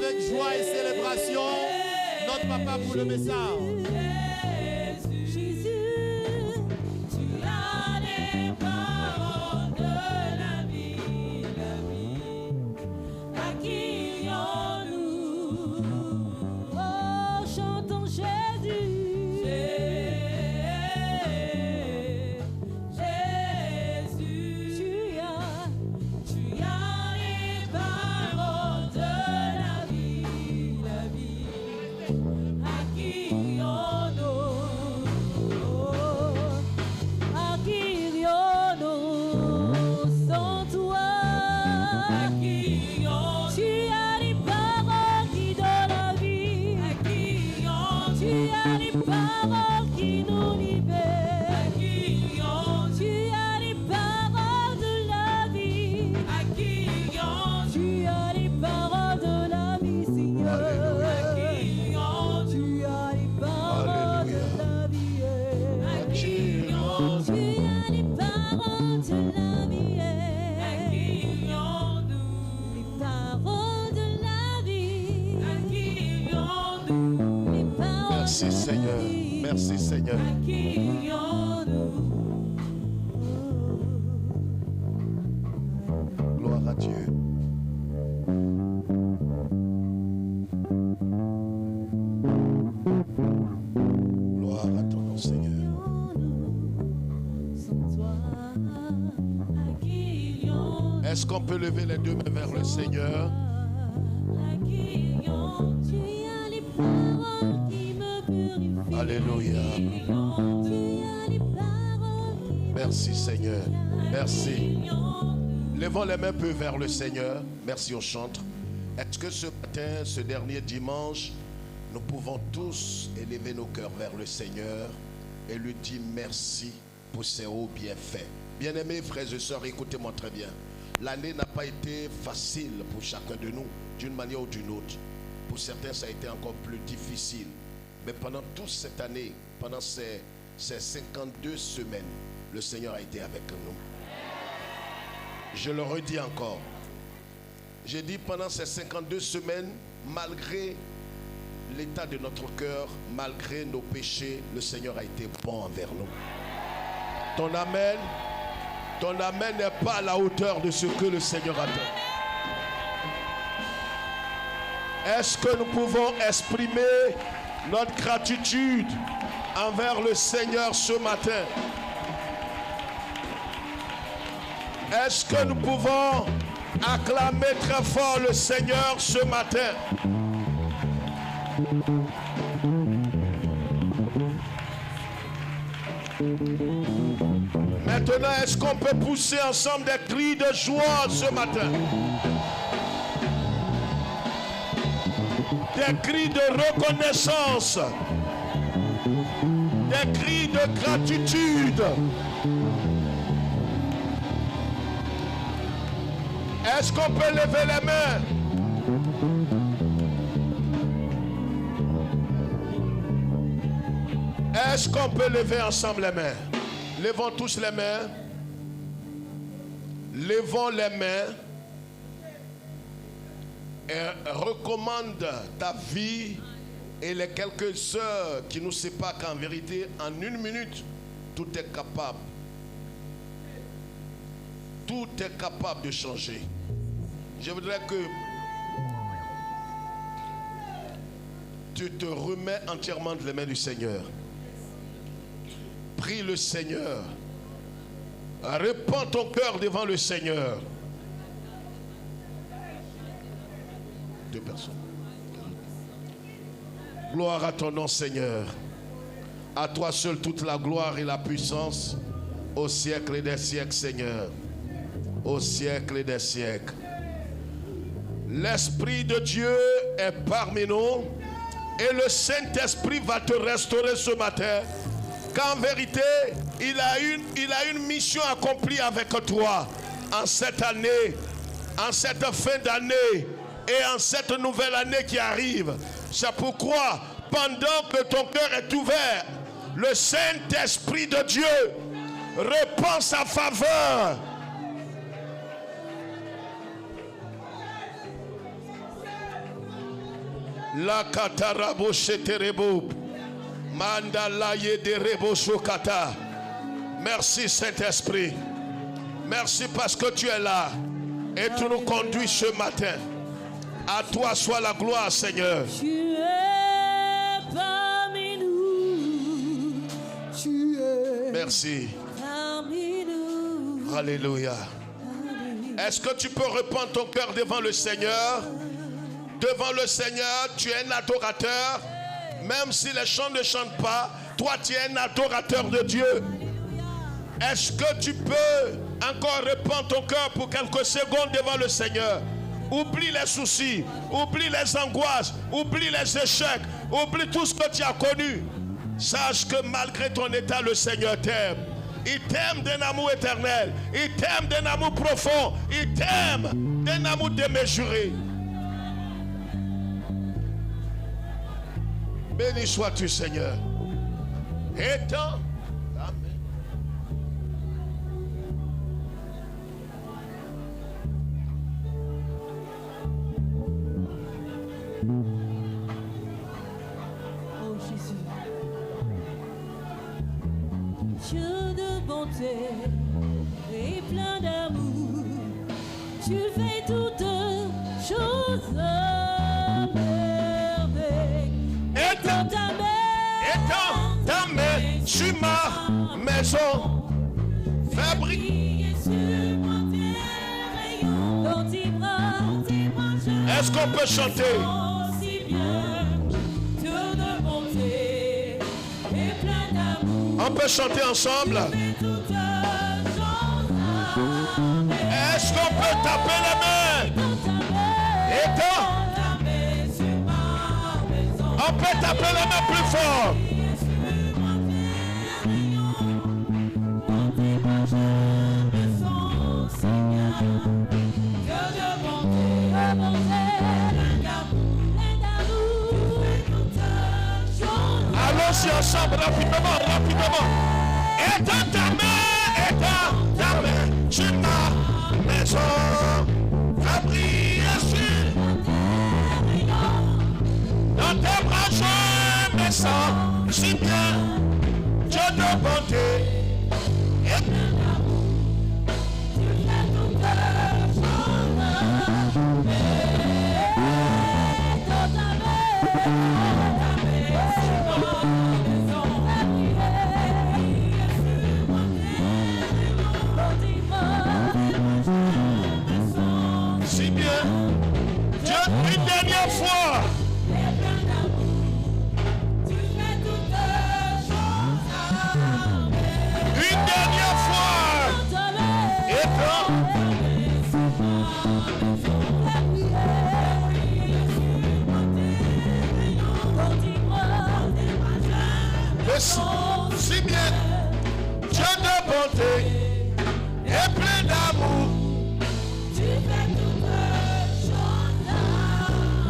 avec joie et célébration notre papa pour le message. Merci Seigneur, merci Seigneur. Gloire à Dieu. Gloire à ton nom Seigneur. Est-ce qu'on peut lever les deux mains vers le Seigneur? Alléluia. Merci Seigneur. Merci. Levons les mains peu vers le Seigneur. Merci, on chante. Est-ce que ce matin, ce dernier dimanche, nous pouvons tous élever nos cœurs vers le Seigneur et lui dire merci pour ses hauts bienfaits. Bien-aimés frères et sœurs, écoutez-moi très bien. L'année n'a pas été facile pour chacun de nous, d'une manière ou d'une autre. Pour certains, ça a été encore plus difficile. Mais pendant toute cette année, pendant ces 52 semaines, le Seigneur a été avec nous. Je le redis encore. J'ai dit pendant ces 52 semaines, malgré l'état de notre cœur, malgré nos péchés, le Seigneur a été bon envers nous. Ton amen n'est pas à la hauteur de ce que le Seigneur a fait. Est-ce que nous pouvons exprimer notre gratitude envers le Seigneur ce matin? Est-ce que nous pouvons acclamer très fort le Seigneur ce matin? Maintenant, est-ce qu'on peut pousser ensemble des cris de joie ce matin? Des cris de reconnaissance, des cris de gratitude. Est-ce qu'on peut lever les mains? Est-ce qu'on peut lever ensemble les mains? Levons tous les mains. Levons les mains. Et recommande ta vie et les quelques heures qui nous séparent, qu'en vérité, en une minute, tout est capable. Tout est capable de changer. Je voudrais que tu te remets entièrement de les mains du Seigneur. Prie le Seigneur. Répands ton cœur devant le Seigneur. Deux personnes. Gloire à ton nom, Seigneur. À toi seul toute la gloire et la puissance au siècle des siècles, Seigneur. Au siècle des siècles. L'Esprit de Dieu est parmi nous et le Saint-Esprit va te restaurer ce matin. Qu'en vérité, il a une mission accomplie avec toi en cette année, en cette fin d'année et en cette nouvelle année qui arrive. C'est pourquoi, pendant que ton cœur est ouvert, le Saint-Esprit de Dieu répand sa faveur. La katarabo sheterebo. Mandala yederebo shokata. Merci Saint-Esprit. Merci parce que tu es là. Et tu nous conduis ce matin. À toi soit la gloire, Seigneur. Tu es parmi nous. Tu es merci. Parmi nous. Alléluia. Est-ce que tu peux répandre ton cœur devant le Seigneur? Devant le Seigneur, tu es un adorateur. Même si les chants ne chantent pas, toi tu es un adorateur de Dieu. Est-ce que tu peux encore répandre ton cœur pour quelques secondes devant le Seigneur? Oublie les soucis, oublie les angoisses, oublie les échecs, oublie tout ce que tu as connu. Sache que malgré ton état, le Seigneur t'aime. Il t'aime d'un amour éternel. Il t'aime d'un amour profond. Il t'aime d'un amour démesuré. Béni sois-tu, Seigneur. Étant. Amen. Oh Jésus. Dieu de bonté et plein d'amour, tu fais toutes choses merveilleuses. Étant ta main sur ma maison, fais briller sur mon rayon. Est-ce qu'on peut chanter? On peut chanter ensemble. Est-ce qu'on peut taper les mains? Étant. On peut taper les mains plus fort. Allons-y ensemble, rapidement, rapidement. Étant ta main sur ma maison, fais briller sur dans tes bras, je me sens si bien. Dieu de bonté et plein d'amour, tu fais toutes choses si bien. Dieu, une dernière fois. Une dernière fois. Et quand si bien, Dieu de bonté et plein d'amour, tu fais toutes choses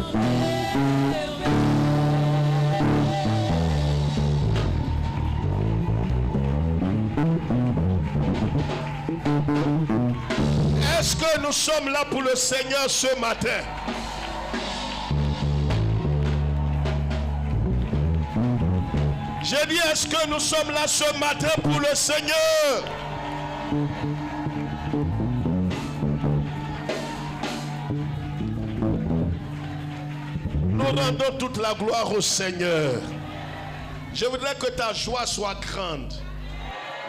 merveilleuses. Est-ce que nous sommes là pour le Seigneur ce matin? J'ai dit, est-ce que nous sommes là ce matin pour le Seigneur? Nous rendons toute la gloire au Seigneur. Je voudrais que ta joie soit grande.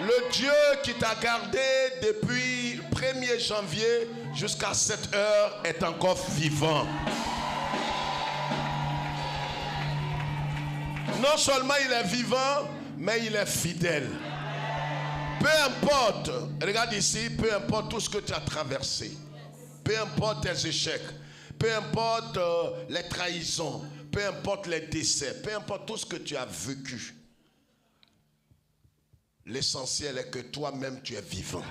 Le Dieu qui t'a gardé depuis le 1er janvier jusqu'à cette heure est encore vivant. Non seulement il est vivant, mais il est fidèle. Peu importe, regarde ici, peu importe tout ce que tu as traversé, peu importe tes échecs, peu importe les trahisons, peu importe les décès, peu importe tout ce que tu as vécu, l'essentiel est que toi-même tu es vivant.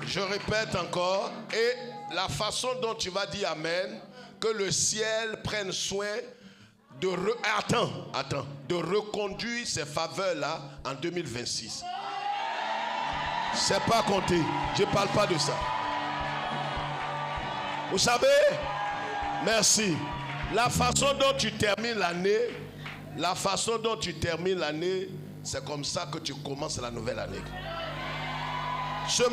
Je répète encore, et la façon dont tu vas dire Amen, que le ciel prenne soin de de reconduire ces faveurs-là en 2026. C'est pas compté, je ne parle pas de ça. Vous savez, merci. La façon dont tu termines l'année, c'est comme ça que tu commences la nouvelle année. Ce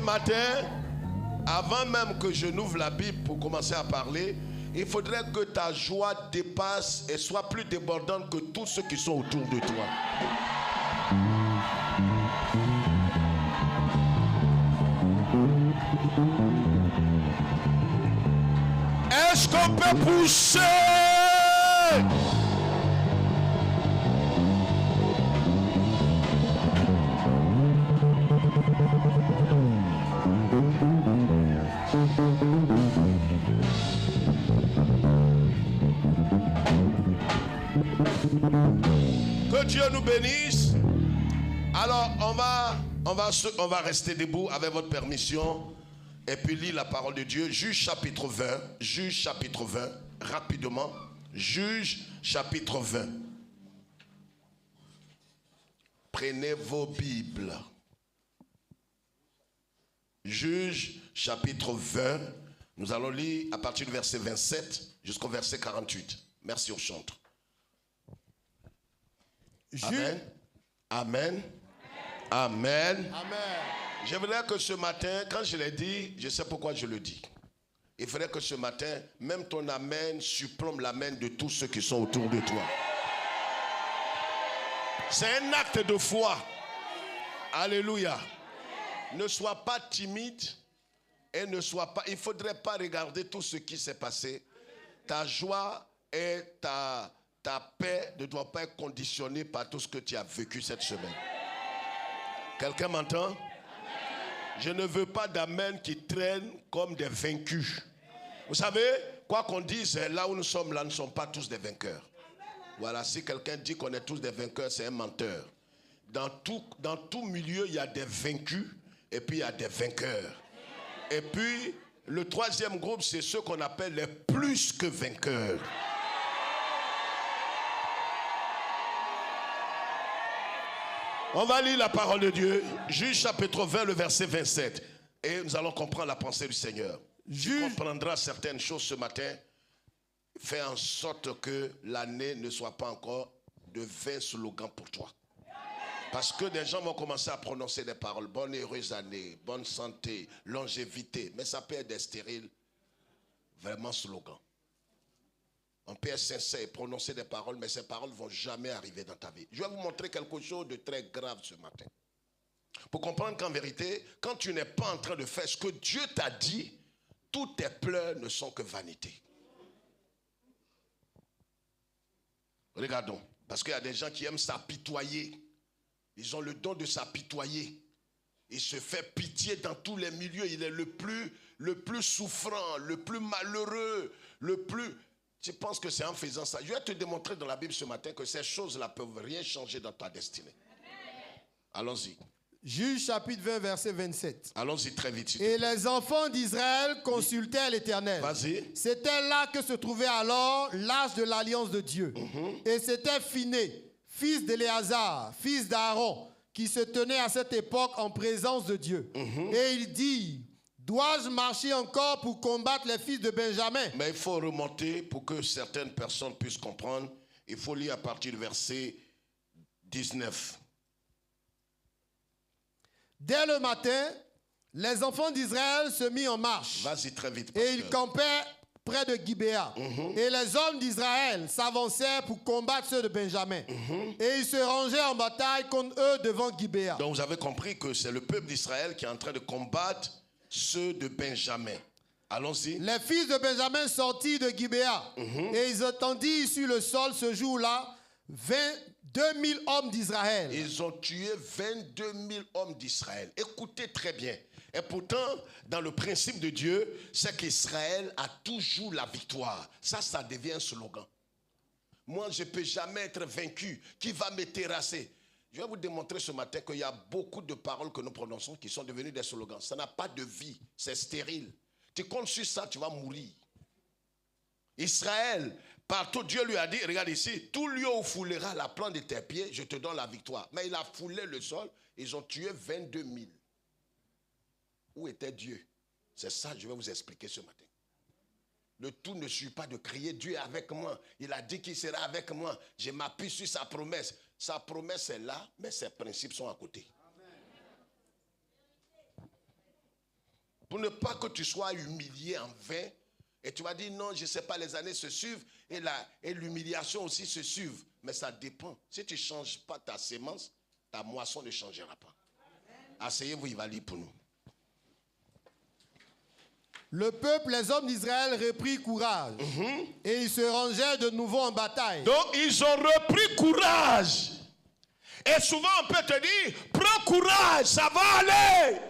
matin, avant même que je n'ouvre la Bible pour commencer à parler, il faudrait que ta joie dépasse et soit plus débordante que tous ceux qui sont autour de toi. Est-ce qu'on peut pousser? Que Dieu nous bénisse. Alors on va rester debout avec votre permission et puis lire la parole de Dieu. Juge chapitre 20, rapidement. Juge chapitre 20. Prenez vos Bibles. Juge chapitre 20. Nous allons lire à partir du verset 27 jusqu'au verset 48. Merci au chantre. Amen. Amen. Amen. Amen. Je voudrais que ce matin, quand je l'ai dit, je sais pourquoi je le dis. Il faudrait que ce matin, même ton amen surplombe l'amen de tous ceux qui sont autour de toi. C'est un acte de foi. Alléluia. Ne sois pas timide et ne sois pas... Il ne faudrait pas regarder tout ce qui s'est passé. Ta joie et ta paix ne doit pas être conditionnée par tout ce que tu as vécu cette semaine. Quelqu'un m'entend? Je ne veux pas d'amen qui traînent comme des vaincus. Vous savez, quoi qu'on dise, là où nous sommes, là, nous ne sommes pas tous des vainqueurs. Voilà, si quelqu'un dit qu'on est tous des vainqueurs, c'est un menteur. Dans tout milieu, il y a des vaincus et puis il y a des vainqueurs. Et puis, le troisième groupe, c'est ceux qu'on appelle les plus que vainqueurs. On va lire la parole de Dieu. Juge chapitre 20, le verset 27. Et nous allons comprendre la pensée du Seigneur. Tu comprendras certaines choses ce matin. Fais en sorte que l'année ne soit pas encore de 20 slogans pour toi. Parce que des gens vont commencer à prononcer des paroles. Bonne et heureuse année, bonne santé, longévité. Mais ça peut être des stériles, vraiment slogans. On peut être sincère et prononcer des paroles, mais ces paroles ne vont jamais arriver dans ta vie. Je vais vous montrer quelque chose de très grave ce matin. Pour comprendre qu'en vérité, quand tu n'es pas en train de faire ce que Dieu t'a dit, tous tes pleurs ne sont que vanité. Regardons, parce qu'il y a des gens qui aiment s'apitoyer. Ils ont le don de s'apitoyer. Il se fait pitié dans tous les milieux. Il est le plus souffrant, le plus malheureux, le plus... Tu penses que c'est en faisant ça? Je vais te démontrer dans la Bible ce matin que ces choses-là ne peuvent rien changer dans ta destinée. Allons-y. Juge chapitre 20, verset 27. Allons-y très vite. Et les enfants d'Israël consultèrent l'Éternel. Vas-y. C'était là que se trouvait alors l'arche de l'alliance de Dieu. Et c'était Phiné, fils d'Éléazar, fils d'Aaron, qui se tenait à cette époque en présence de Dieu. Et il dit... Dois-je marcher encore pour combattre les fils de Benjamin? Mais il faut remonter pour que certaines personnes puissent comprendre. Il faut lire à partir du verset 19. Dès le matin, les enfants d'Israël se mirent en marche. Vas-y très vite. Et ils campaient près de Gibéa. Et les hommes d'Israël s'avancèrent pour combattre ceux de Benjamin. Et ils se rangeaient en bataille contre eux devant Gibéa. Donc vous avez compris que c'est le peuple d'Israël qui est en train de combattre ceux de Benjamin. Allons-y. Les fils de Benjamin sortirent de Gibéa et ils entendirent sur le sol ce jour-là 22 000 hommes d'Israël. Ils ont tué 22 000 hommes d'Israël. Écoutez très bien. Et pourtant, dans le principe de Dieu, c'est qu'Israël a toujours la victoire. Ça devient un slogan. Moi, je ne peux jamais être vaincu. Qui va me terrasser? Je vais vous démontrer ce matin qu'il y a beaucoup de paroles que nous prononçons qui sont devenues des slogans. Ça n'a pas de vie, c'est stérile. Tu comptes sur ça, tu vas mourir. Israël, partout, Dieu lui a dit, regarde ici, tout lieu où foulera la plante de tes pieds, je te donne la victoire. Mais il a foulé le sol, ils ont tué 22 000. Où était Dieu? C'est ça que je vais vous expliquer ce matin. Le tout ne suffit pas de crier Dieu est avec moi. Il a dit qu'il sera avec moi. Je m'appuie sur sa promesse. Sa promesse est là, mais ses principes sont à côté. Pour ne pas que tu sois humilié en vain, et tu vas dire non, je ne sais pas, les années se suivent et l'humiliation aussi se suivent. Mais ça dépend. Si tu ne changes pas ta sémence, ta moisson ne changera pas. Asseyez-vous, il va lire pour nous. Le peuple, les hommes d'Israël reprirent courage et ils se rangèrent de nouveau en bataille. Donc ils ont repris courage. Et souvent on peut te dire, prends courage, ça va aller.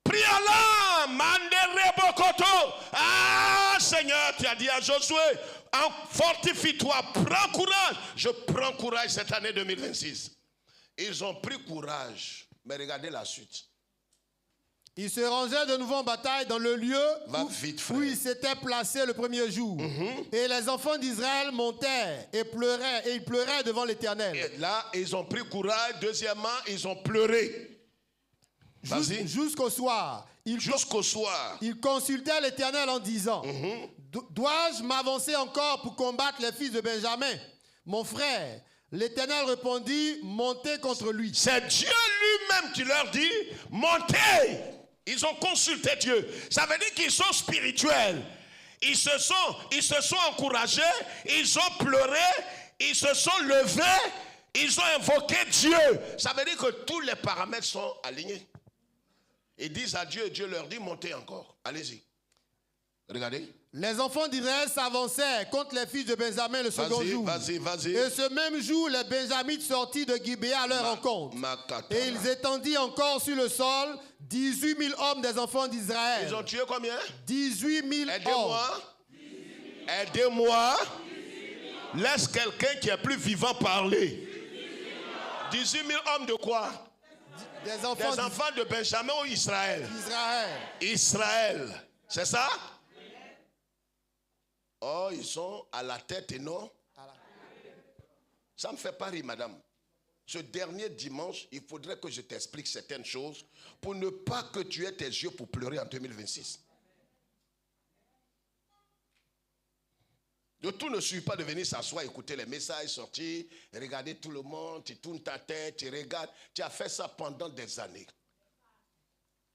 Prie Allah, Mandere Bokoto. Ah Seigneur, tu as dit à Josué, fortifie-toi, prends courage. Je prends courage cette année 2026. Ils ont pris courage. Mais regardez la suite. Ils se rangèrent de nouveau en bataille dans le lieu où ils s'étaient placés le premier jour. Et les enfants d'Israël montèrent et ils pleuraient devant l'Éternel. Et là, ils ont pris courage. Deuxièmement, ils ont pleuré. Jusqu'au soir. Jusqu'au soir. Ils consultèrent l'Éternel en disant, dois-je m'avancer encore pour combattre les fils de Benjamin, mon frère? L'Éternel répondit, montez contre lui. C'est Dieu lui-même qui leur dit, montez. Ils ont consulté Dieu. Ça veut dire qu'ils sont spirituels. Ils se sont encouragés, ils ont pleuré, ils se sont levés, ils ont invoqué Dieu. Ça veut dire que tous les paramètres sont alignés. Ils disent à Dieu, et Dieu leur dit, montez encore. Allez-y. Regardez. Les enfants d'Israël s'avancèrent contre les fils de Benjamin le second jour. Vas-y. Et ce même jour, les Benjamites sortirent de Gibéa à leur rencontre. Et ils étendirent encore sur le sol 18 000 hommes des enfants d'Israël. Ils ont tué combien? 18 000 hommes. Aidez-moi. Laisse quelqu'un qui est plus vivant parler. 18 000 hommes de quoi? Des enfants de Benjamin ou Israël? Israël. C'est ça? Oh, ils sont à la tête et non? Ça me fait pas rire, madame. Ce dernier dimanche, il faudrait que je t'explique certaines choses pour ne pas que tu aies tes yeux pour pleurer en 2026. Le tout ne suffit pas de venir s'asseoir, écouter les messages, sortir, regarder tout le monde, tu tournes ta tête, tu regardes. Tu as fait ça pendant des années.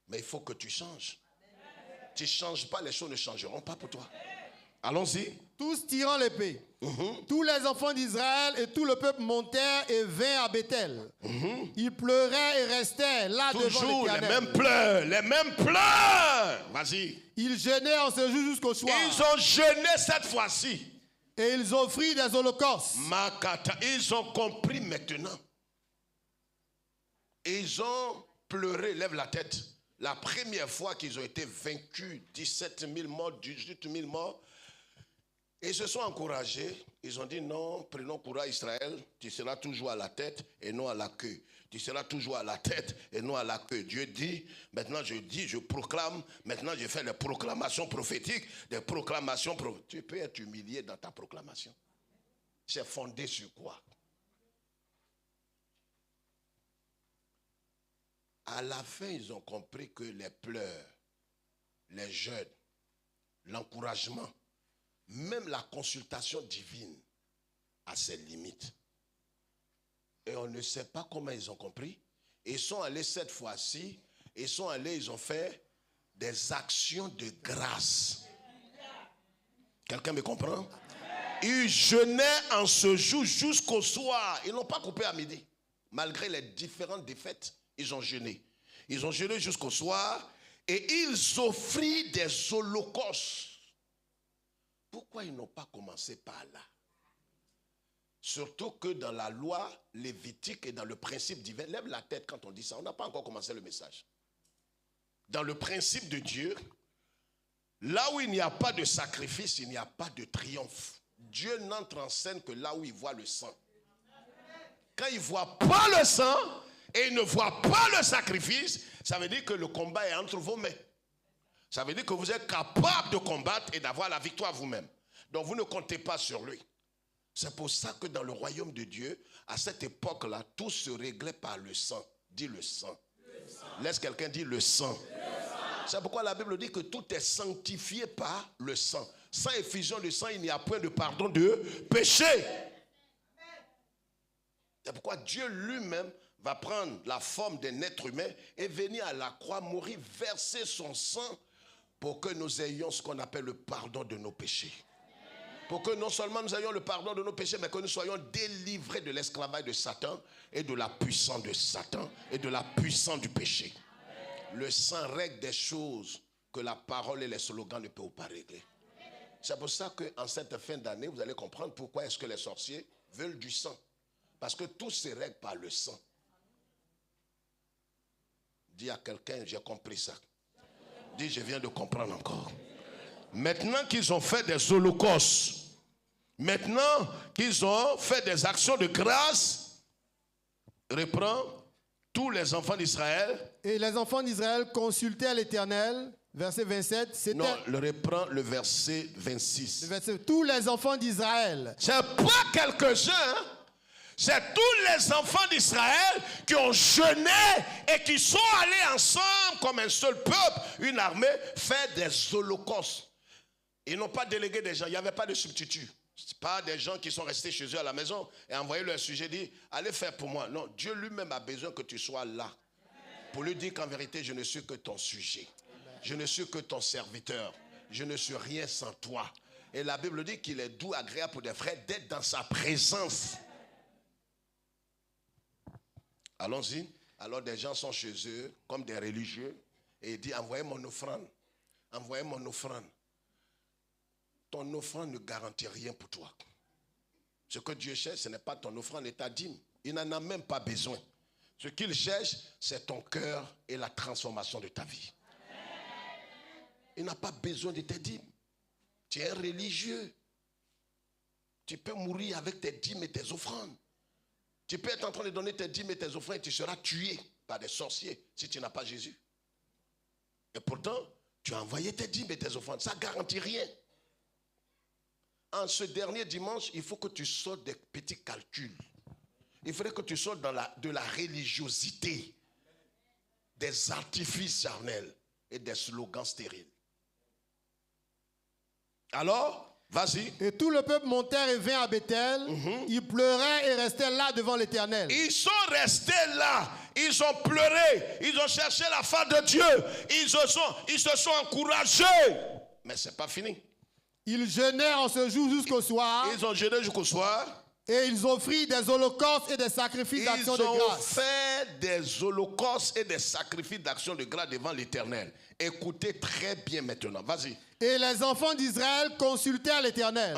Mais il faut que tu changes. Tu ne changes pas, les choses ne changeront pas pour toi. Allons-y. Tous tirant l'épée. Tous les enfants d'Israël et tout le peuple montèrent et vinrent à Bethel. Ils pleuraient et restèrent là devant l'Éternel. Les mêmes pleurs. Vas-y. Ils jeûnaient en ce jour jusqu'au soir. Ils ont jeûné cette fois-ci. Et ils offrirent des holocaustes. Ils ont compris maintenant. Ils ont pleuré, lève la tête. La première fois qu'ils ont été vaincus, 17 000 morts, 18 000 morts, et ils se sont encouragés. Ils ont dit non, prenons courage Israël, tu seras toujours à la tête et non à la queue. Tu seras toujours à la tête et non à la queue. Dieu dit, maintenant je proclame, maintenant je fais les proclamations prophétiques, des proclamations prophétiques. Tu peux être humilié dans ta proclamation. C'est fondé sur quoi? À la fin, ils ont compris que les pleurs, les jeûnes, l'encouragement, même la consultation divine a ses limites. Et on ne sait pas comment ils ont compris. Ils sont allés cette fois-ci, ils ont fait des actions de grâce. Quelqu'un me comprend? Ils jeûnaient en ce jour jusqu'au soir. Ils n'ont pas coupé à midi. Malgré les différentes défaites, ils ont jeûné. Ils ont jeûné jusqu'au soir et ils offrirent des holocaustes. Pourquoi ils n'ont pas commencé par là? Surtout que dans la loi lévitique et dans le principe divin, lève la tête quand on dit ça, on n'a pas encore commencé le message. Dans le principe de Dieu, là où il n'y a pas de sacrifice, il n'y a pas de triomphe. Dieu n'entre en scène que là où il voit le sang. Quand il ne voit pas le sang et il ne voit pas le sacrifice, ça veut dire que le combat est entre vos mains. Ça veut dire que vous êtes capable de combattre et d'avoir la victoire vous-même. Donc vous ne comptez pas sur lui. C'est pour ça que dans le royaume de Dieu, à cette époque-là, tout se réglait par le sang. Dis le sang. Laisse quelqu'un dire le sang. C'est pourquoi la Bible dit que tout est sanctifié par le sang. Sans effusion de sang, il n'y a point de pardon de péché. C'est pourquoi Dieu lui-même va prendre la forme d'un être humain et venir à la croix, mourir, verser son sang pour que nous ayons ce qu'on appelle le pardon de nos péchés. Pour que non seulement nous ayons le pardon de nos péchés, mais que nous soyons délivrés de l'esclavage de Satan et de la puissance de Satan et de la puissance du péché. Le sang règle des choses que la parole et les slogans ne peuvent pas régler. C'est pour ça qu'en cette fin d'année, vous allez comprendre pourquoi est-ce que les sorciers veulent du sang. Parce que tout se règle par le sang. Dis à quelqu'un, j'ai compris ça. Dis, je viens de comprendre encore. Maintenant qu'ils ont fait des holocaustes, maintenant qu'ils ont fait des actions de grâce, reprend tous les enfants d'Israël. Et les enfants d'Israël consultaient l'Éternel, verset 27. Non, reprend le verset 26. Tous les enfants d'Israël. C'est pas quelques-uns, hein? C'est tous les enfants d'Israël qui ont jeûné et qui sont allés ensemble comme un seul peuple, une armée, faire des holocaustes. Ils n'ont pas délégué des gens, il n'y avait pas de substitut. Ce n'est pas des gens qui sont restés chez eux à la maison et envoyé leur sujet, dit, allez faire pour moi. Non, Dieu lui-même a besoin que tu sois là. Pour lui dire qu'en vérité, je ne suis que ton sujet. Je ne suis que ton serviteur. Je ne suis rien sans toi. Et la Bible dit qu'il est doux, agréable pour des frères d'être dans sa présence. Allons-y. Alors des gens sont chez eux comme des religieux et il dit, envoyez mon offrande. Envoyez mon offrande. Ton offrande ne garantit rien pour toi. Ce que Dieu cherche, ce n'est pas ton offrande et ta dîme. Il n'en a même pas besoin. Ce qu'il cherche, c'est ton cœur et la transformation de ta vie. Il n'a pas besoin de tes dîmes. Tu es un religieux. Tu peux mourir avec tes dîmes et tes offrandes. Tu peux être en train de donner tes dîmes et tes offrandes et tu seras tué par des sorciers si tu n'as pas Jésus. Et pourtant, tu as envoyé tes dîmes et tes offrandes. Ça ne garantit rien. En ce dernier dimanche, il faut que tu sortes des petits calculs. Il faudrait que tu sortes de la religiosité, des artifices charnels et des slogans stériles. Alors, vas-y. Et tout le peuple montèrent et vint à Bethel. Ils pleuraient et restaient là devant l'Éternel. Ils sont restés là. Ils ont pleuré. Ils ont cherché la face de Dieu. Ils se sont encouragés. Mais ce n'est pas fini. Ils jeûnèrent en ce jour jusqu'au soir. Ils ont jeûné jusqu'au soir. Et ils offrirent des holocaustes et des sacrifices d'action de grâce. Ils ont fait des holocaustes et des sacrifices d'action de grâce devant l'Éternel. Écoutez très bien maintenant. Vas-y. Et les enfants d'Israël consultèrent l'Éternel.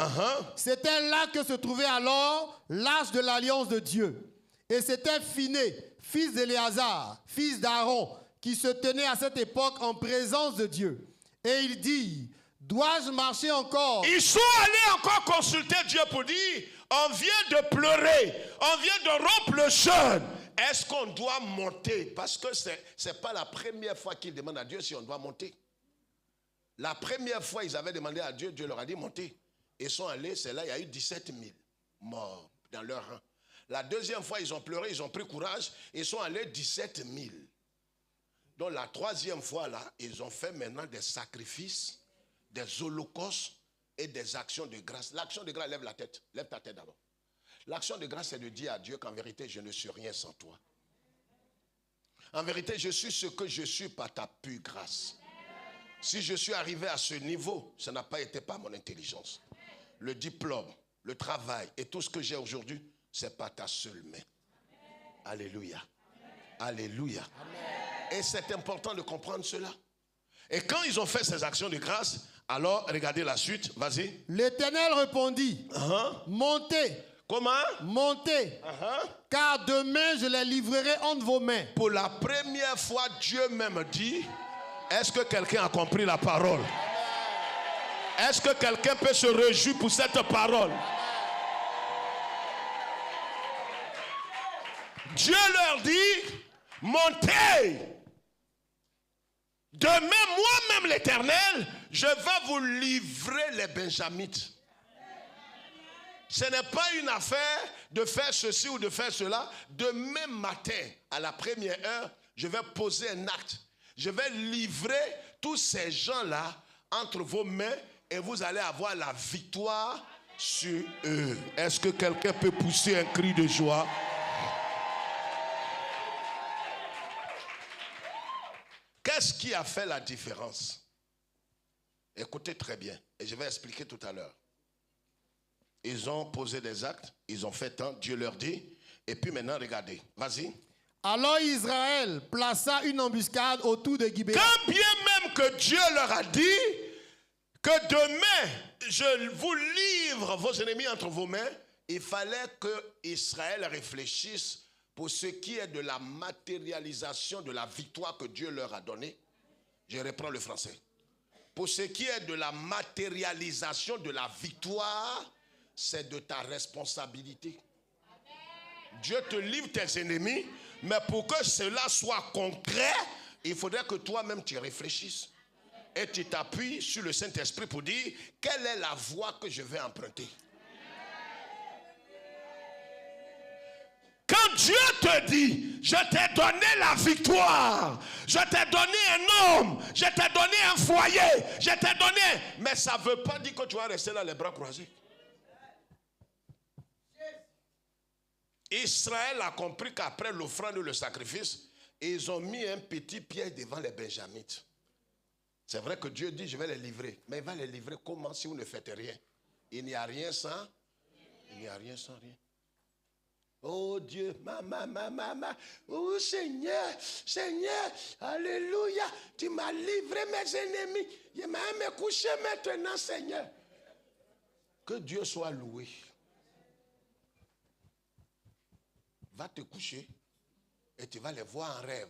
C'était là que se trouvait alors l'arche de l'alliance de Dieu. Et c'était Phiné, fils d'Éléazar, fils d'Aaron, qui se tenait à cette époque en présence de Dieu. Et il dit, dois-je marcher encore? Ils sont allés encore consulter Dieu pour dire, on vient de pleurer, on vient de rompre le jeûne. Est-ce qu'on doit monter? Parce que ce n'est pas la première fois qu'ils demandent à Dieu si on doit monter. La première fois, ils avaient demandé à Dieu, Dieu leur a dit montez. Ils sont allés, c'est là, il y a eu 17 000 morts dans leur rang. La deuxième fois, ils ont pleuré, ils ont pris courage, ils sont allés 17 000. Donc la troisième fois, là, ils ont fait maintenant des sacrifices, des holocaustes et des actions de grâce. L'action de grâce, lève la tête. Lève ta tête d'abord. L'action de grâce, c'est de dire à Dieu qu'en vérité, je ne suis rien sans toi. En vérité, je suis ce que je suis par ta pure grâce. Si je suis arrivé à ce niveau, ça n'a pas été par mon intelligence. Le diplôme, le travail et tout ce que j'ai aujourd'hui, c'est pas ta seule main. Alléluia. Alléluia. Et c'est important de comprendre cela. Et quand ils ont fait ces actions de grâce, alors regardez la suite, vas-y. L'Éternel répondit, montez. Comment? Montez. Car demain je les livrerai entre vos mains. Pour la première fois, Dieu même dit, est-ce que quelqu'un a compris la parole? Est-ce que quelqu'un peut se réjouir pour cette parole? Dieu leur dit, montez. Demain, moi-même l'Éternel, je vais vous livrer les Benjamites. Ce n'est pas une affaire de faire ceci ou de faire cela. Demain matin, à la première heure, je vais poser un acte. Je vais livrer tous ces gens-là entre vos mains et vous allez avoir la victoire sur eux. Est-ce que quelqu'un peut pousser un cri de joie? Qu'est-ce qui a fait la différence? Écoutez très bien, et je vais expliquer tout à l'heure. Ils ont posé des actes, ils ont fait tant, Dieu leur dit, et puis maintenant, regardez, vas-y. Alors Israël plaça une embuscade autour de Gibéa. Quand bien même que Dieu leur a dit que demain, je vous livre vos ennemis entre vos mains, il fallait que Israël réfléchisse pour ce qui est de la matérialisation de la victoire que Dieu leur a donnée. Je reprends le français. Pour ce qui est de la matérialisation de la victoire, c'est de ta responsabilité. Dieu te livre tes ennemis, mais pour que cela soit concret, il faudrait que toi-même tu réfléchisses. Et tu t'appuies sur le Saint-Esprit pour dire, quelle est la voie que je vais emprunter? Quand Dieu te dit, je t'ai donné la victoire, je t'ai donné un homme, je t'ai donné un foyer, je t'ai donné, mais ça ne veut pas dire que tu vas rester là les bras croisés. Israël a compris qu'après l'offrande et le sacrifice, ils ont mis un petit piège devant les Benjamites. C'est vrai que Dieu dit, je vais les livrer. Mais il va les livrer comment si vous ne faites rien? Il n'y a rien sans rien. Oh Dieu, maman, oh Seigneur, alléluia, tu m'as livré mes ennemis. Je vais me coucher maintenant, Seigneur. Que Dieu soit loué. Va te coucher et tu vas les voir en rêve.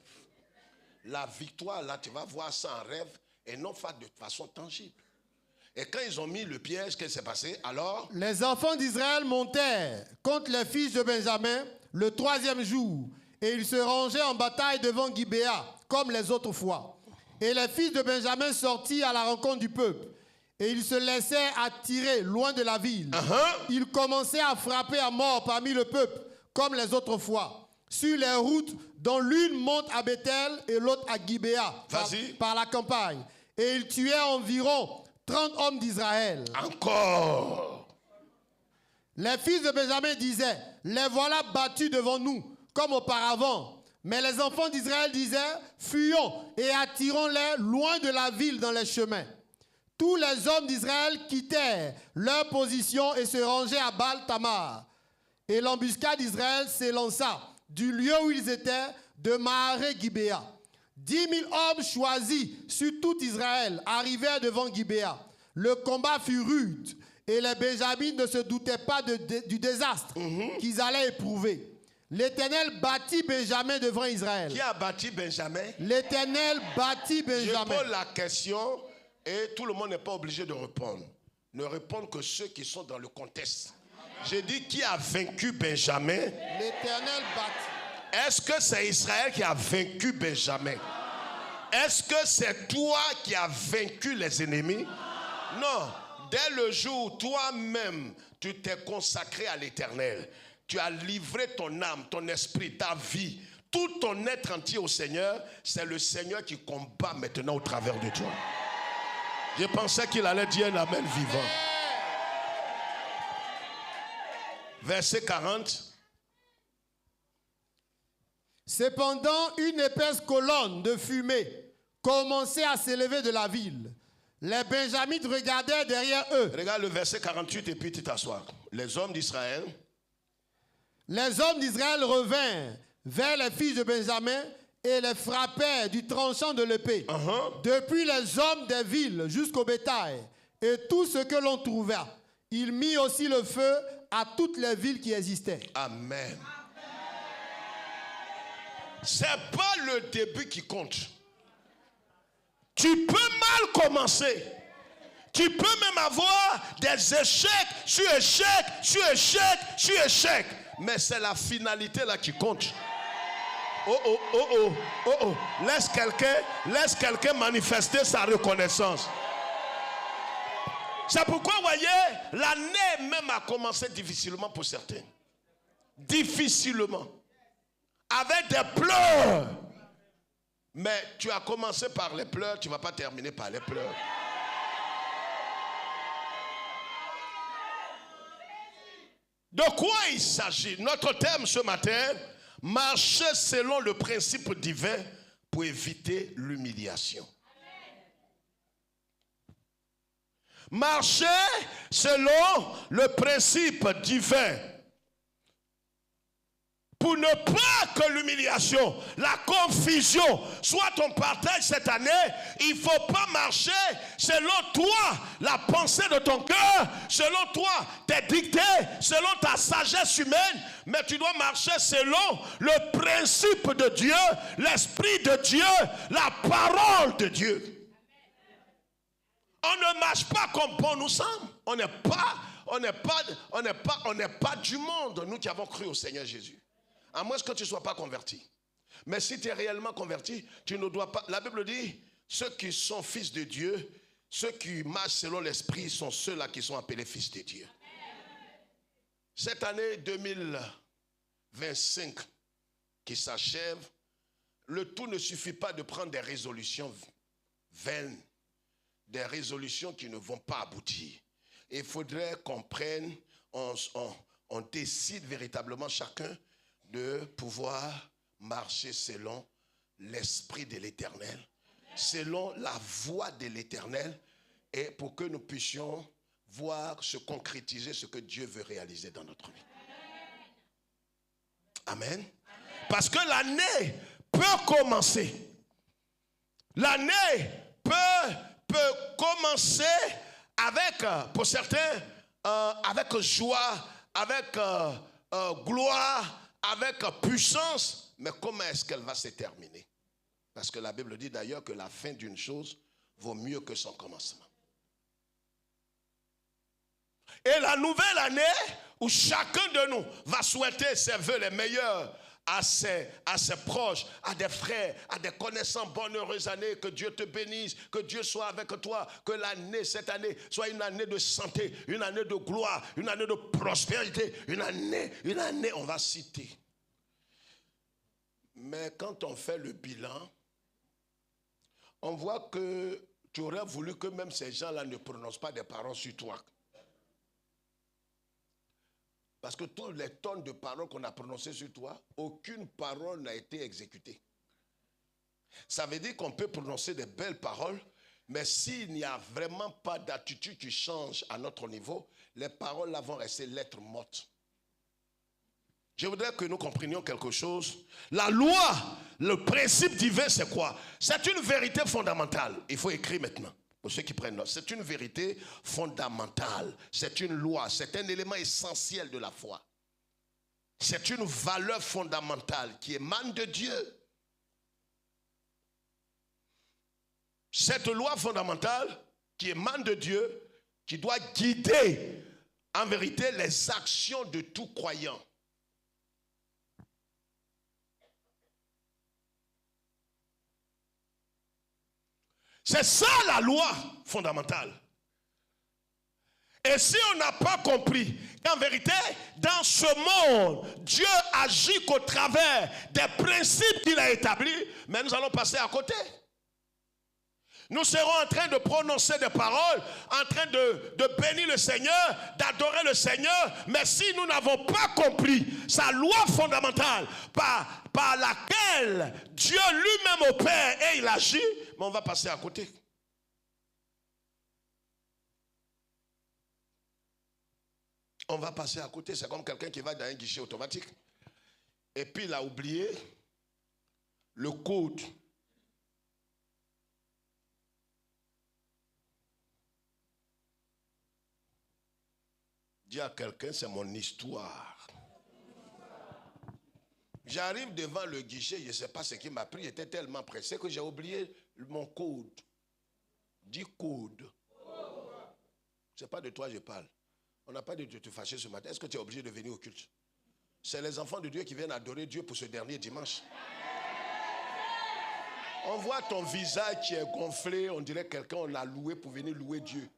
La victoire là, tu vas voir ça en rêve et non pas de façon tangible. Et quand ils ont mis le piège, qu'est-ce qui s'est passé? Alors, les enfants d'Israël montèrent contre les fils de Benjamin le 3e jour, et ils se rangeaient en bataille devant Gibéa, comme les autres fois. Et les fils de Benjamin sortirent à la rencontre du peuple, et ils se laissaient attirer loin de la ville. Ils commençaient à frapper à mort parmi le peuple, comme les autres fois, sur les routes dont l'une monte à Bethel et l'autre à Gibéa, par la campagne. Et ils tuaient environ 30 hommes d'Israël. Encore. Les fils de Benjamin disaient, les voilà battus devant nous, comme auparavant. Mais les enfants d'Israël disaient, fuyons et attirons-les loin de la ville dans les chemins. Tous les hommes d'Israël quittèrent leur position et se rangeaient à Baal-Tamar. Et l'embuscade d'Israël s'élança du lieu où ils étaient, de Maharé-Gibéa. 10 000 hommes choisis sur tout Israël arrivèrent devant Gibéa. Le combat fut rude et les Benjamites ne se doutaient pas du désastre qu'ils allaient éprouver. L'Éternel bâtit Benjamin devant Israël. Qui a bâti Benjamin? L'Éternel bâtit Benjamin. Je pose la question et tout le monde n'est pas obligé de répondre. Ne répondent que ceux qui sont dans le contexte. J'ai dit qui a vaincu Benjamin? L'Éternel bâtit. Est-ce que c'est Israël qui a vaincu Benjamin? Est-ce que c'est toi qui as vaincu les ennemis? Non. Dès le jour où toi-même, tu t'es consacré à l'Éternel, tu as livré ton âme, ton esprit, ta vie, tout ton être entier au Seigneur, c'est le Seigneur qui combat maintenant au travers de toi. Je pensais qu'il allait dire un amen vivant. Verset 40. Cependant, une épaisse colonne de fumée commençait à s'élever de la ville. Les Benjamites regardaient derrière eux. Regarde le verset 48 et puis tu t'assois. Les hommes d'Israël revinrent vers les fils de Benjamin et les frappèrent du tranchant de l'épée. Depuis les hommes des villes jusqu'au bétail et tout ce que l'on trouva. Il mit aussi le feu à toutes les villes qui existaient. Amen. C'est pas le début qui compte. Tu peux mal commencer. Tu peux même avoir des échecs sur échecs, sur échecs, sur échecs. Mais c'est la finalité là qui compte. Oh. Laisse quelqu'un manifester sa reconnaissance. C'est pourquoi, vous voyez, l'année même a commencé difficilement pour certains. Difficilement. Avec des pleurs. Mais tu as commencé par les pleurs, tu ne vas pas terminer par les pleurs. De quoi il s'agit? Notre thème ce matin, marcher selon le principe divin pour éviter l'humiliation. Marcher selon le principe divin pour ne pas que l'humiliation, la confusion soit ton partage cette année. Il ne faut pas marcher selon toi, la pensée de ton cœur, selon toi, tes dictées, selon ta sagesse humaine, mais tu dois marcher selon le principe de Dieu, l'esprit de Dieu, la parole de Dieu. On ne marche pas comme bon nous sommes. On n'est pas du monde, nous qui avons cru au Seigneur Jésus. À moins que tu ne sois pas converti. Mais si tu es réellement converti, tu ne dois pas... La Bible dit, ceux qui sont fils de Dieu, ceux qui marchent selon l'esprit sont ceux-là qui sont appelés fils de Dieu. Cette année 2025 qui s'achève, le tout ne suffit pas de prendre des résolutions vaines, des résolutions qui ne vont pas aboutir. Il faudrait qu'on prenne, on décide véritablement chacun de pouvoir marcher selon l'esprit de l'Éternel, selon la voie de l'Éternel, et pour que nous puissions voir se concrétiser ce que Dieu veut réaliser dans notre vie. Amen. Parce que l'année peut commencer. L'année peut commencer avec, pour certains, avec joie, avec gloire, avec puissance, mais comment est-ce qu'elle va se terminer? Parce que la Bible dit d'ailleurs que la fin d'une chose vaut mieux que son commencement. Et la nouvelle année où chacun de nous va souhaiter ses vœux les meilleurs à ses proches, à des frères, à des connaissants, bonne heureuse année, que Dieu te bénisse, que Dieu soit avec toi, que cette année soit une année de santé, une année de gloire, une année de prospérité, une année, on va citer. Mais quand on fait le bilan, on voit que tu aurais voulu que même ces gens-là ne prononcent pas des paroles sur toi. Parce que toutes les tonnes de paroles qu'on a prononcées sur toi, aucune parole n'a été exécutée. Ça veut dire qu'on peut prononcer des belles paroles, mais s'il n'y a vraiment pas d'attitude qui change à notre niveau, les paroles là vont rester lettres mortes. Je voudrais que nous comprenions quelque chose. La loi, le principe divin, c'est quoi? C'est une vérité fondamentale. Il faut écrire maintenant. Pour ceux qui prennent note, c'est une vérité fondamentale, c'est une loi, c'est un élément essentiel de la foi. C'est une valeur fondamentale qui émane de Dieu. Cette loi fondamentale qui émane de Dieu, qui doit guider en vérité les actions de tout croyant. C'est ça la loi fondamentale. Et si on n'a pas compris qu'en vérité, dans ce monde, Dieu agit qu'au travers des principes qu'il a établis, mais nous allons passer à côté. Nous serons en train de prononcer des paroles, en train de bénir le Seigneur, d'adorer le Seigneur, mais si nous n'avons pas compris sa loi fondamentale par laquelle Dieu lui-même opère et il agit, mais on va passer à côté. On va passer à côté. C'est comme quelqu'un qui va dans un guichet automatique. Et puis il a oublié le code. Dis à quelqu'un, c'est mon histoire. J'arrive devant le guichet, je ne sais pas ce qui m'a pris, j'étais tellement pressé que j'ai oublié mon code. Dis code. Ce n'est pas de toi que je parle. On n'a pas de te fâcher ce matin. Est-ce que tu es obligé de venir au culte? C'est les enfants de Dieu qui viennent adorer Dieu pour ce dernier dimanche. On voit ton visage qui est gonflé, on dirait quelqu'un on l'a loué pour venir louer Dieu.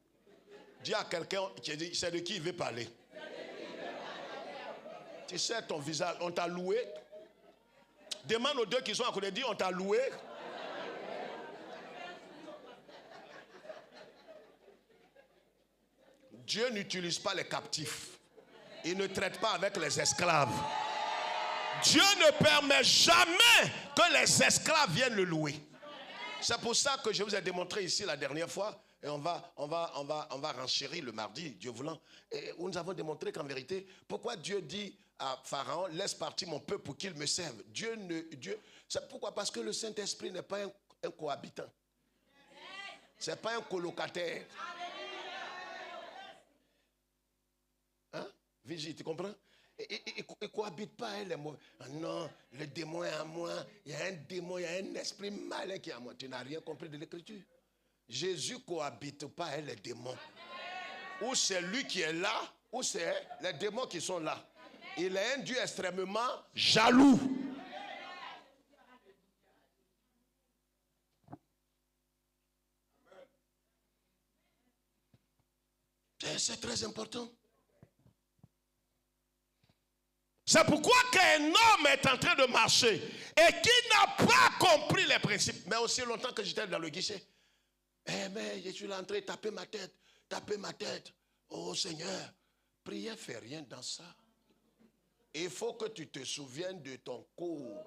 Dis à quelqu'un, c'est de qui il veut parler. Tu sais ton visage, on t'a loué. Demande aux deux qui sont à côté, dis on t'a loué. Dieu n'utilise pas les captifs. Il ne traite pas avec les esclaves. Dieu ne permet jamais que les esclaves viennent le louer. C'est pour ça que je vous ai démontré ici la dernière fois, et on va renchérir le mardi, Dieu voulant, et où nous avons démontré qu'en vérité, pourquoi Dieu dit à Pharaon, laisse partir mon peuple pour qu'il me serve. C'est pourquoi? Parce que le Saint-Esprit n'est pas un cohabitant. Ce n'est pas un colocataire. Hein? Vigie, tu comprends? Il ne cohabite pas, hein, les mots. Non, le démon est à moi. Il y a un démon, il y a un esprit malin qui est à moi. Tu n'as rien compris de l'écriture. Jésus ne cohabite pas avec les démons. Ou c'est lui qui est là, ou c'est les démons qui sont là. Il est un Dieu extrêmement jaloux. C'est très important. C'est pourquoi qu'un homme est en train de marcher et qui n'a pas compris les principes. Mais aussi longtemps que j'étais dans le guichet. Mais je suis là en train de taper ma tête. Oh Seigneur, prière fait rien dans ça. Il faut que tu te souviennes de ton cours.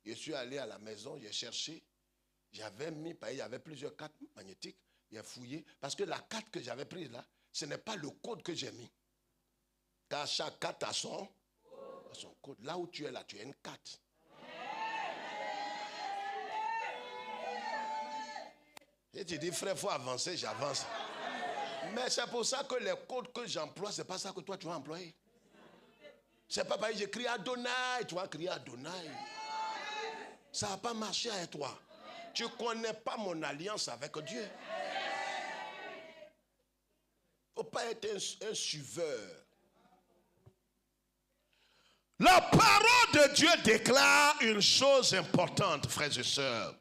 Je suis allé à la maison, j'ai cherché. J'avais mis, il y avait plusieurs cartes magnétiques. J'ai fouillé. Parce que la carte que j'avais prise là, ce n'est pas le code que j'ai mis. Car chaque carte a son code. Là où tu es là, tu as une carte. Et tu dis, frère, il faut avancer, j'avance. Mais c'est pour ça que les codes que j'emploie, ce n'est pas ça que toi tu vas employer. C'est pas pareil, j'écris Adonai, tu vas crier Adonai. Ça n'a pas marché avec toi. Tu ne connais pas mon alliance avec Dieu. Il ne faut pas être un suiveur. La parole de Dieu déclare une chose importante, frères et sœurs.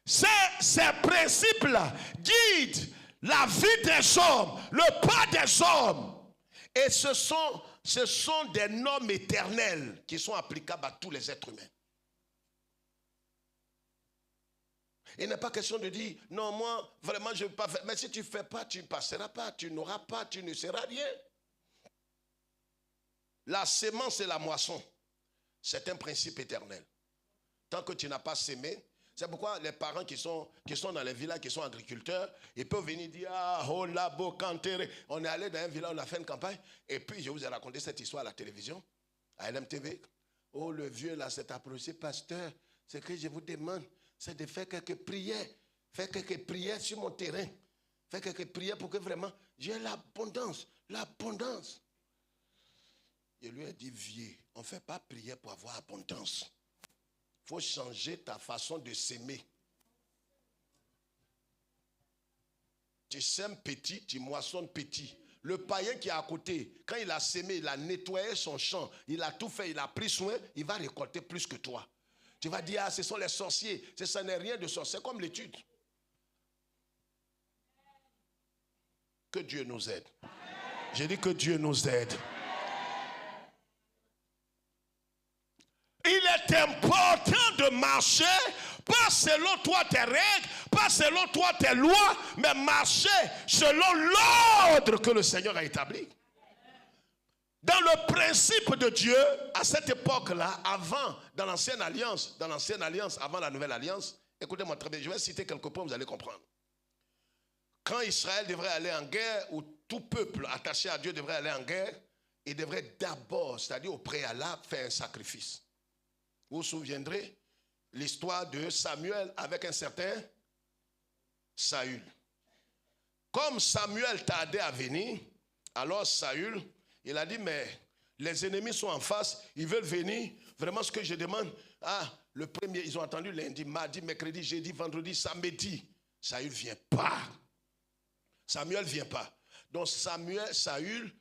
Ces principes-là guident la vie des hommes, le pas des hommes. Et ce sont des normes éternelles qui sont applicables à tous les êtres humains. Il n'est pas question de dire, non, moi, vraiment, je ne veux pas faire. Mais si tu ne fais pas, tu ne passeras pas, tu n'auras pas, tu ne seras rien. La sémence et la moisson, c'est un principe éternel. Tant que tu n'as pas sémé, c'est pourquoi les parents qui sont dans les villages, qui sont agriculteurs, ils peuvent venir dire, ah, oh là, beau cantere. On est allé dans un village, on a fait une campagne, et puis je vous ai raconté cette histoire à la télévision, à LMTV. Oh, le vieux là s'est approché, pasteur, ce que je vous demande, c'est de faire quelques prières. Faire quelques prières sur mon terrain. Faire quelques prières pour que vraiment j'ai l'abondance. L'abondance. Je lui ai dit, vieux, on ne fait pas prière pour avoir abondance. Il faut changer ta façon de s'aimer. Tu sèmes petit, tu moissonnes petit. Le païen qui est à côté, quand il a sémé, il a nettoyé son champ, il a tout fait, il a pris soin, il va récolter plus que toi. Tu vas dire, ah, ce sont les sorciers. Ce n'est rien de sorcier. C'est comme l'étude. Que Dieu nous aide. J'ai dit que Dieu nous aide. Il est important de marcher, pas selon toi tes règles, pas selon toi tes lois, mais marcher selon l'ordre que le Seigneur a établi. Dans le principe de Dieu, à cette époque-là, avant, dans l'ancienne alliance, avant la nouvelle alliance, écoutez-moi très bien, je vais citer quelques points, vous allez comprendre. Quand Israël devrait aller en guerre, ou tout peuple attaché à Dieu devrait aller en guerre, il devrait d'abord, c'est-à-dire au préalable, faire un sacrifice. Vous vous souviendrez l'histoire de Samuel avec un certain Saül. Comme Samuel tardait à venir, alors Saül, il a dit, mais les ennemis sont en face, ils veulent venir. Vraiment, ce que je demande, le premier, ils ont entendu lundi, mardi, mercredi, jeudi, vendredi, samedi. Saül ne vient pas. Samuel ne vient pas. Donc Saül,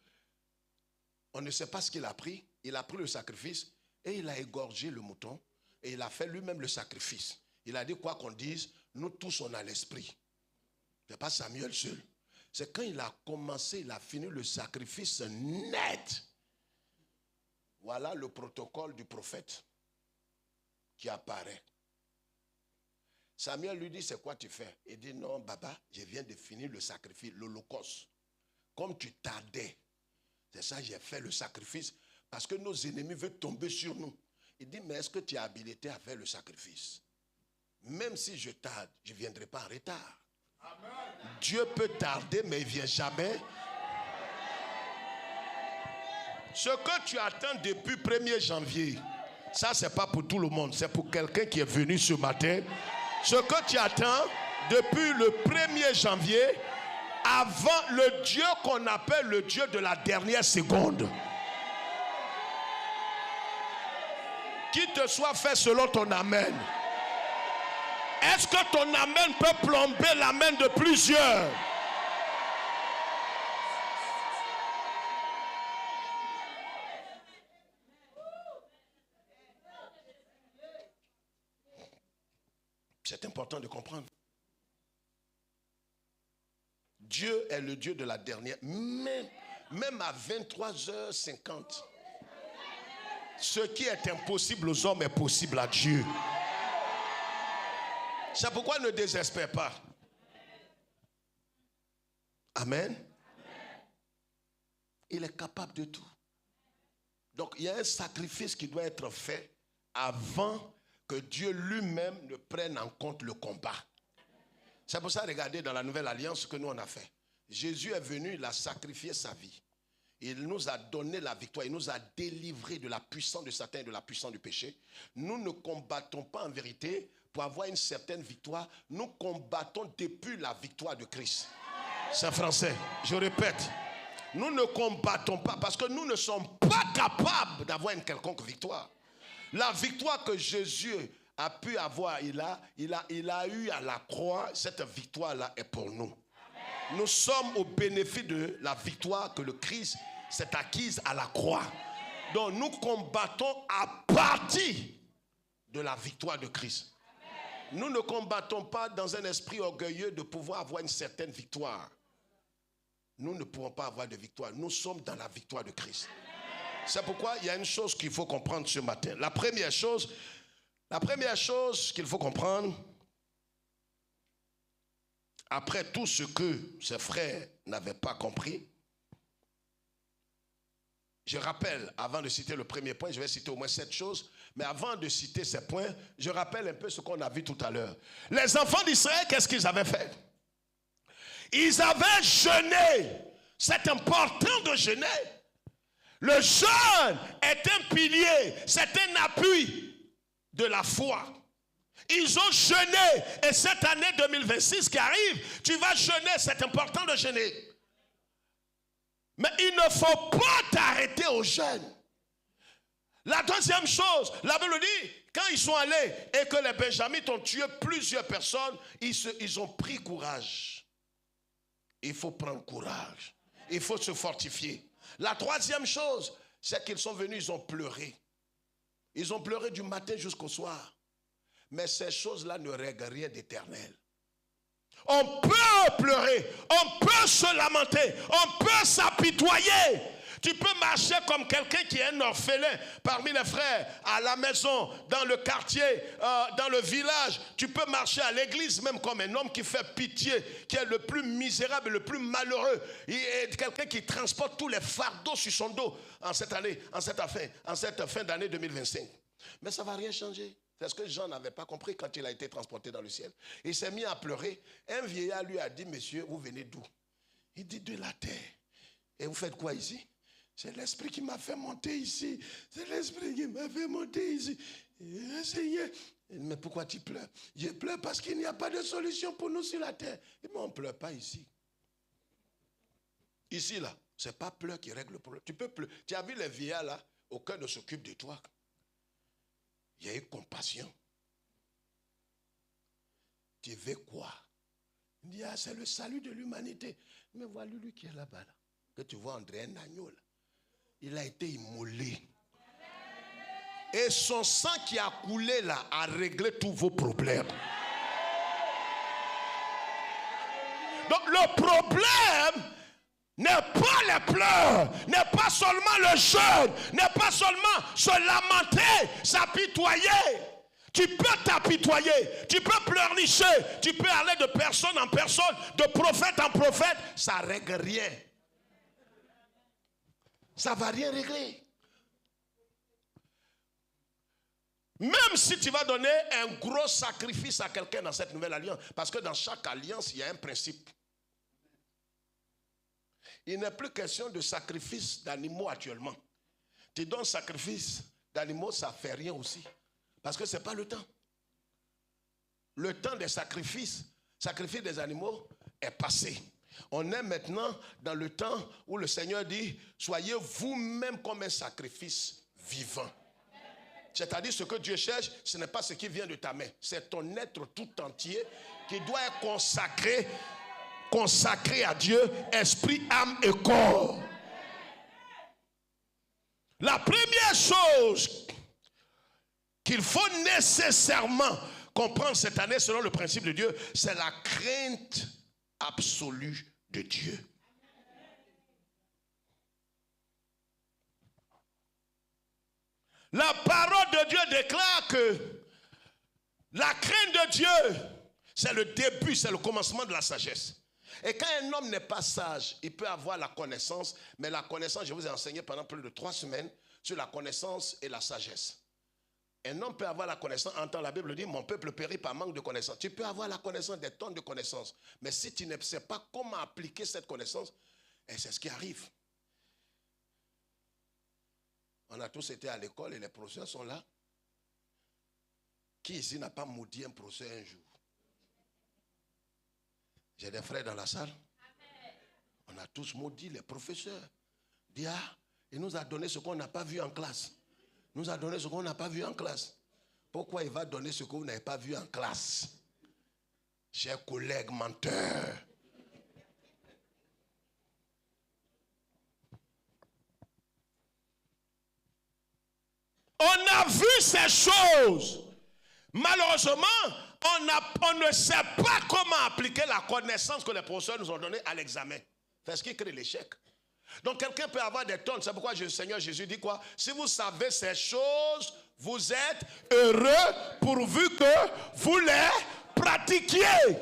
on ne sait pas ce qu'il a pris. Il a pris le sacrifice et il a égorgé le mouton et il a fait lui-même le sacrifice. Il a dit, quoi qu'on dise, nous tous on a l'esprit. Ce n'est pas Samuel seul. C'est quand il a commencé, il a fini le sacrifice net. Voilà le protocole du prophète qui apparaît. Samuel lui dit, c'est quoi tu fais? Il dit, non, Baba, je viens de finir le sacrifice, l'holocauste. Comme tu tardais, c'est ça, j'ai fait le sacrifice, parce que nos ennemis veulent tomber sur nous. Il dit, mais est-ce que tu es habilité à faire le sacrifice? Même si je tarde, je ne viendrai pas en retard. Amen. Dieu peut tarder, mais il ne vient jamais. Ce que tu attends depuis 1er janvier, ça, ce n'est pas pour tout le monde. C'est pour quelqu'un qui est venu ce matin. Ce que tu attends depuis le 1er janvier, avant le Dieu qu'on appelle le Dieu de la dernière seconde. Qu'il te soit fait selon ton amen. Est-ce que ton amen peut plomber l'amen de plusieurs? C'est important de comprendre. Dieu est le Dieu de la dernière. Même à 23h50, ce qui est impossible aux hommes est possible à Dieu. C'est pourquoi ne désespère pas. Amen. Il est capable de tout. Donc il y a un sacrifice qui doit être fait avant que Dieu lui-même ne prenne en compte le combat. C'est pour ça, regardez dans la nouvelle alliance que nous on a fait. Jésus est venu, il a sacrifié sa vie. Il nous a donné la victoire, il nous a délivrés de la puissance de Satan et de la puissance du péché. Nous ne combattons pas en vérité pour avoir une certaine victoire. Nous combattons depuis la victoire de Christ. C'est français, je répète. Nous ne combattons pas parce que nous ne sommes pas capables d'avoir une quelconque victoire. La victoire que Jésus a pu avoir, il a eu à la croix, cette victoire-là est pour nous. Nous sommes au bénéfice de la victoire que le Christ s'est acquise à la croix. Donc nous combattons à partir de la victoire de Christ. Nous ne combattons pas dans un esprit orgueilleux de pouvoir avoir une certaine victoire. Nous ne pouvons pas avoir de victoire. Nous sommes dans la victoire de Christ. C'est pourquoi il y a une chose qu'il faut comprendre ce matin. La première chose qu'il faut comprendre, après tout ce que ses frères n'avaient pas compris, je rappelle, avant de citer le premier point, je vais citer au moins 7 choses, mais avant de citer ces points, je rappelle un peu ce qu'on a vu tout à l'heure. Les enfants d'Israël, qu'est-ce qu'ils avaient fait? Ils avaient jeûné. C'est important de jeûner. Le jeûne est un pilier, c'est un appui de la foi. Ils ont jeûné et cette année 2026 qui arrive, tu vas jeûner, c'est important de jeûner. Mais il ne faut pas t'arrêter au jeûne. La deuxième chose, la Bible dit, quand ils sont allés et que les Benjamites ont tué plusieurs personnes, ils ont pris courage. Il faut prendre courage. Il faut se fortifier. La troisième chose, c'est qu'ils sont venus, ils ont pleuré. Ils ont pleuré du matin jusqu'au soir. Mais ces choses-là ne règlent rien d'éternel. On peut pleurer, on peut se lamenter, on peut s'apitoyer. Tu peux marcher comme quelqu'un qui est un orphelin parmi les frères, à la maison, dans le quartier, dans le village. Tu peux marcher à l'église même comme un homme qui fait pitié, qui est le plus misérable, le plus malheureux. Il est quelqu'un qui transporte tous les fardeaux sur son dos en cette année, en cette fin d'année 2025. Mais ça ne va rien changer. C'est ce que Jean n'avait pas compris quand il a été transporté dans le ciel. Il s'est mis à pleurer. Un vieillard lui a dit, monsieur, vous venez d'où? Il dit, de la terre. Et vous faites quoi ici? C'est l'esprit qui m'a fait monter ici. C'est l'esprit qui m'a fait monter ici. Seigneur, mais pourquoi tu pleures? Je pleure parce qu'il n'y a pas de solution pour nous sur la terre. Mais on ne pleure pas ici. Ici, là, ce n'est pas pleurs qui règle le problème. Tu peux pleurer. Tu as vu les vieillards là, aucun ne s'occupe de toi. Il y a eu compassion. Tu veux quoi? Il dit, ah, c'est le salut de l'humanité. Mais voilà lui qui est là-bas, là, que tu vois André, un agneau, là. Il a été immolé. Et son sang qui a coulé là a réglé tous vos problèmes. Donc le problème n'est pas les pleurs, n'est pas seulement le jeûne, n'est pas seulement se lamenter, s'apitoyer. Tu peux t'apitoyer, tu peux pleurnicher, tu peux aller de personne en personne, de prophète en prophète. Ça ne règle rien. Ça ne va rien régler. Même si tu vas donner un gros sacrifice à quelqu'un dans cette nouvelle alliance, parce que dans chaque alliance, il y a un principe. Il n'est plus question de sacrifice d'animaux actuellement. Tu donnes sacrifice d'animaux, ça ne fait rien aussi. Parce que ce n'est pas le temps. Le temps des sacrifices des animaux est passé. On est maintenant dans le temps où le Seigneur dit, soyez vous-même comme un sacrifice vivant. C'est-à-dire ce que Dieu cherche, ce n'est pas ce qui vient de ta main. C'est ton être tout entier qui doit être consacré à Dieu, esprit, âme et corps. La première chose qu'il faut nécessairement comprendre cette année selon le principe de Dieu, c'est la crainte absolue de Dieu. La parole de Dieu déclare que la crainte de Dieu, c'est le début, c'est le commencement de la sagesse. Et quand un homme n'est pas sage, il peut avoir la connaissance, mais la connaissance, je vous ai enseigné pendant plus de 3 semaines sur la connaissance et la sagesse. Un homme peut avoir la connaissance, entend la Bible dit, mon peuple périt par manque de connaissance. Tu peux avoir la connaissance, des tonnes de connaissances, mais si tu ne sais pas comment appliquer cette connaissance, et c'est ce qui arrive. On a tous été à l'école et les professeurs sont là. Qui ici n'a pas maudit un professeur un jour? J'ai des frères dans la salle. On a tous maudit les professeurs. Dit, il nous a donné ce qu'on n'a pas vu en classe. Il nous a donné ce qu'on n'a pas vu en classe. Pourquoi il va donner ce que vous n'avez pas vu en classe? Chers collègues menteurs. On a vu ces choses. Malheureusement, on ne sait pas comment appliquer la connaissance que les professeurs nous ont donnée à l'examen. C'est ce qui crée l'échec. Donc quelqu'un peut avoir des tonnes. C'est pourquoi le Seigneur Jésus dit quoi? Si vous savez ces choses, vous êtes heureux pourvu que vous les pratiquiez.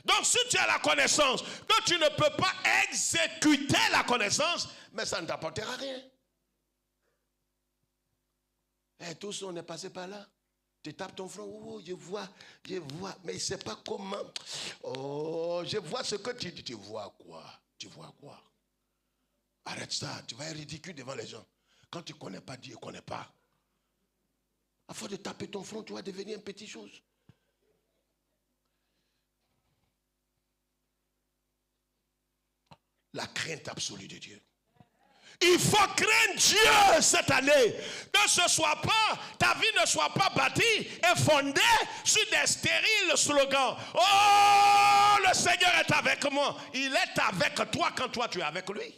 Donc si tu as la connaissance, que tu ne peux pas exécuter la connaissance, mais ça ne t'apportera rien. Et tous on est passé par là. Tu tapes ton front, oh, je vois, mais il ne sait pas comment. Oh, je vois ce que tu dis. Tu vois quoi? Tu vois quoi? Arrête ça, tu vas être ridicule devant les gens. Quand tu ne connais pas Dieu, tu ne connais pas. À force de taper ton front, tu vas devenir une petite chose. La crainte absolue de Dieu. Il faut craindre Dieu cette année. Que ce soit pas, ta vie ne soit pas bâtie et fondée sur des stériles slogans. Oh, le Seigneur est avec moi. Il est avec toi quand toi tu es avec lui.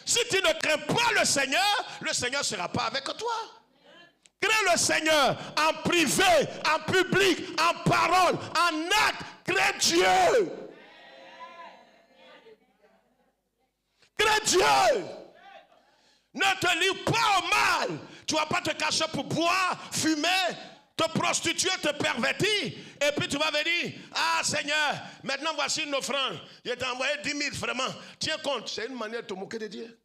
Si tu ne crains pas le Seigneur ne sera pas avec toi. Crains le Seigneur en privé, en public, en parole, en acte. Crains Dieu. Crains Dieu. Ne te livre pas au mal. Tu ne vas pas te cacher pour boire, fumer, te prostituer, te pervertir. Et puis tu vas venir, Seigneur, maintenant voici une offrande. Je t'ai envoyé 10 000 vraiment. Tiens compte, c'est une manière de te moquer de Dieu.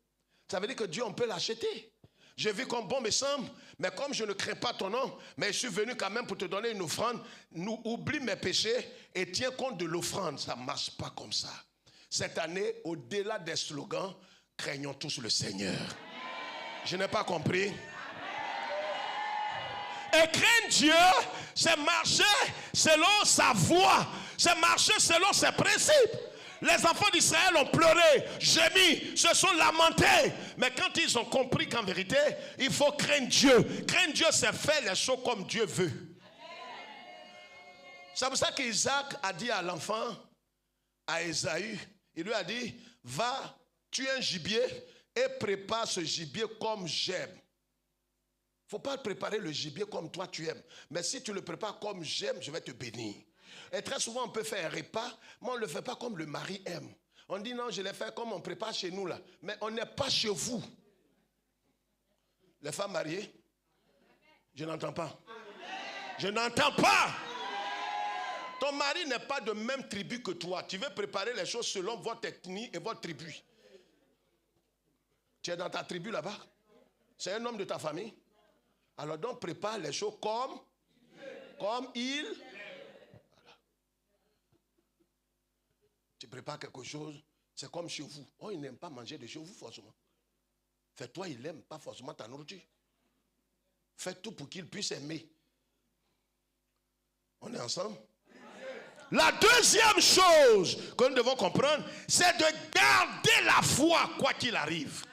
Ça veut dire que Dieu, on peut l'acheter. Je vis comme bon me semble, mais comme je ne crains pas ton nom, mais je suis venu quand même pour te donner une offrande. Oublie mes péchés et tiens compte de l'offrande. Ça ne marche pas comme ça. Cette année, au-delà des slogans, craignons tous le Seigneur. Je n'ai pas compris. Et craindre Dieu, c'est marcher selon sa voie. C'est marcher selon ses principes. Les enfants d'Israël ont pleuré, gémi, se sont lamentés. Mais quand ils ont compris qu'en vérité, il faut craindre Dieu. Craindre Dieu, c'est faire les choses comme Dieu veut. C'est pour ça qu'Isaac a dit à l'enfant, à Ésaü, il lui a dit, va, tue un gibier et prépare ce gibier comme j'aime. Il ne faut pas préparer le gibier comme toi tu aimes. Mais si tu le prépares comme j'aime, je vais te bénir. Et très souvent, on peut faire un repas, mais on ne le fait pas comme le mari aime. On dit non, je l'ai fait comme on prépare chez nous là. Mais on n'est pas chez vous. Les femmes mariées, je n'entends pas. Je n'entends pas. Ton mari n'est pas de même tribu que toi. Tu veux préparer les choses selon votre ethnie et votre tribu. Tu es dans ta tribu là-bas. C'est un homme de ta famille. Alors donc prépare les choses comme il. Voilà. Tu prépares quelque chose, c'est comme chez vous. Oh, il n'aime pas manger de chez vous forcément. Fais-toi, il n'aime pas forcément ta nourriture. Fais tout pour qu'il puisse aimer. On est ensemble? La deuxième chose que nous devons comprendre, c'est de garder la foi quoi qu'il arrive.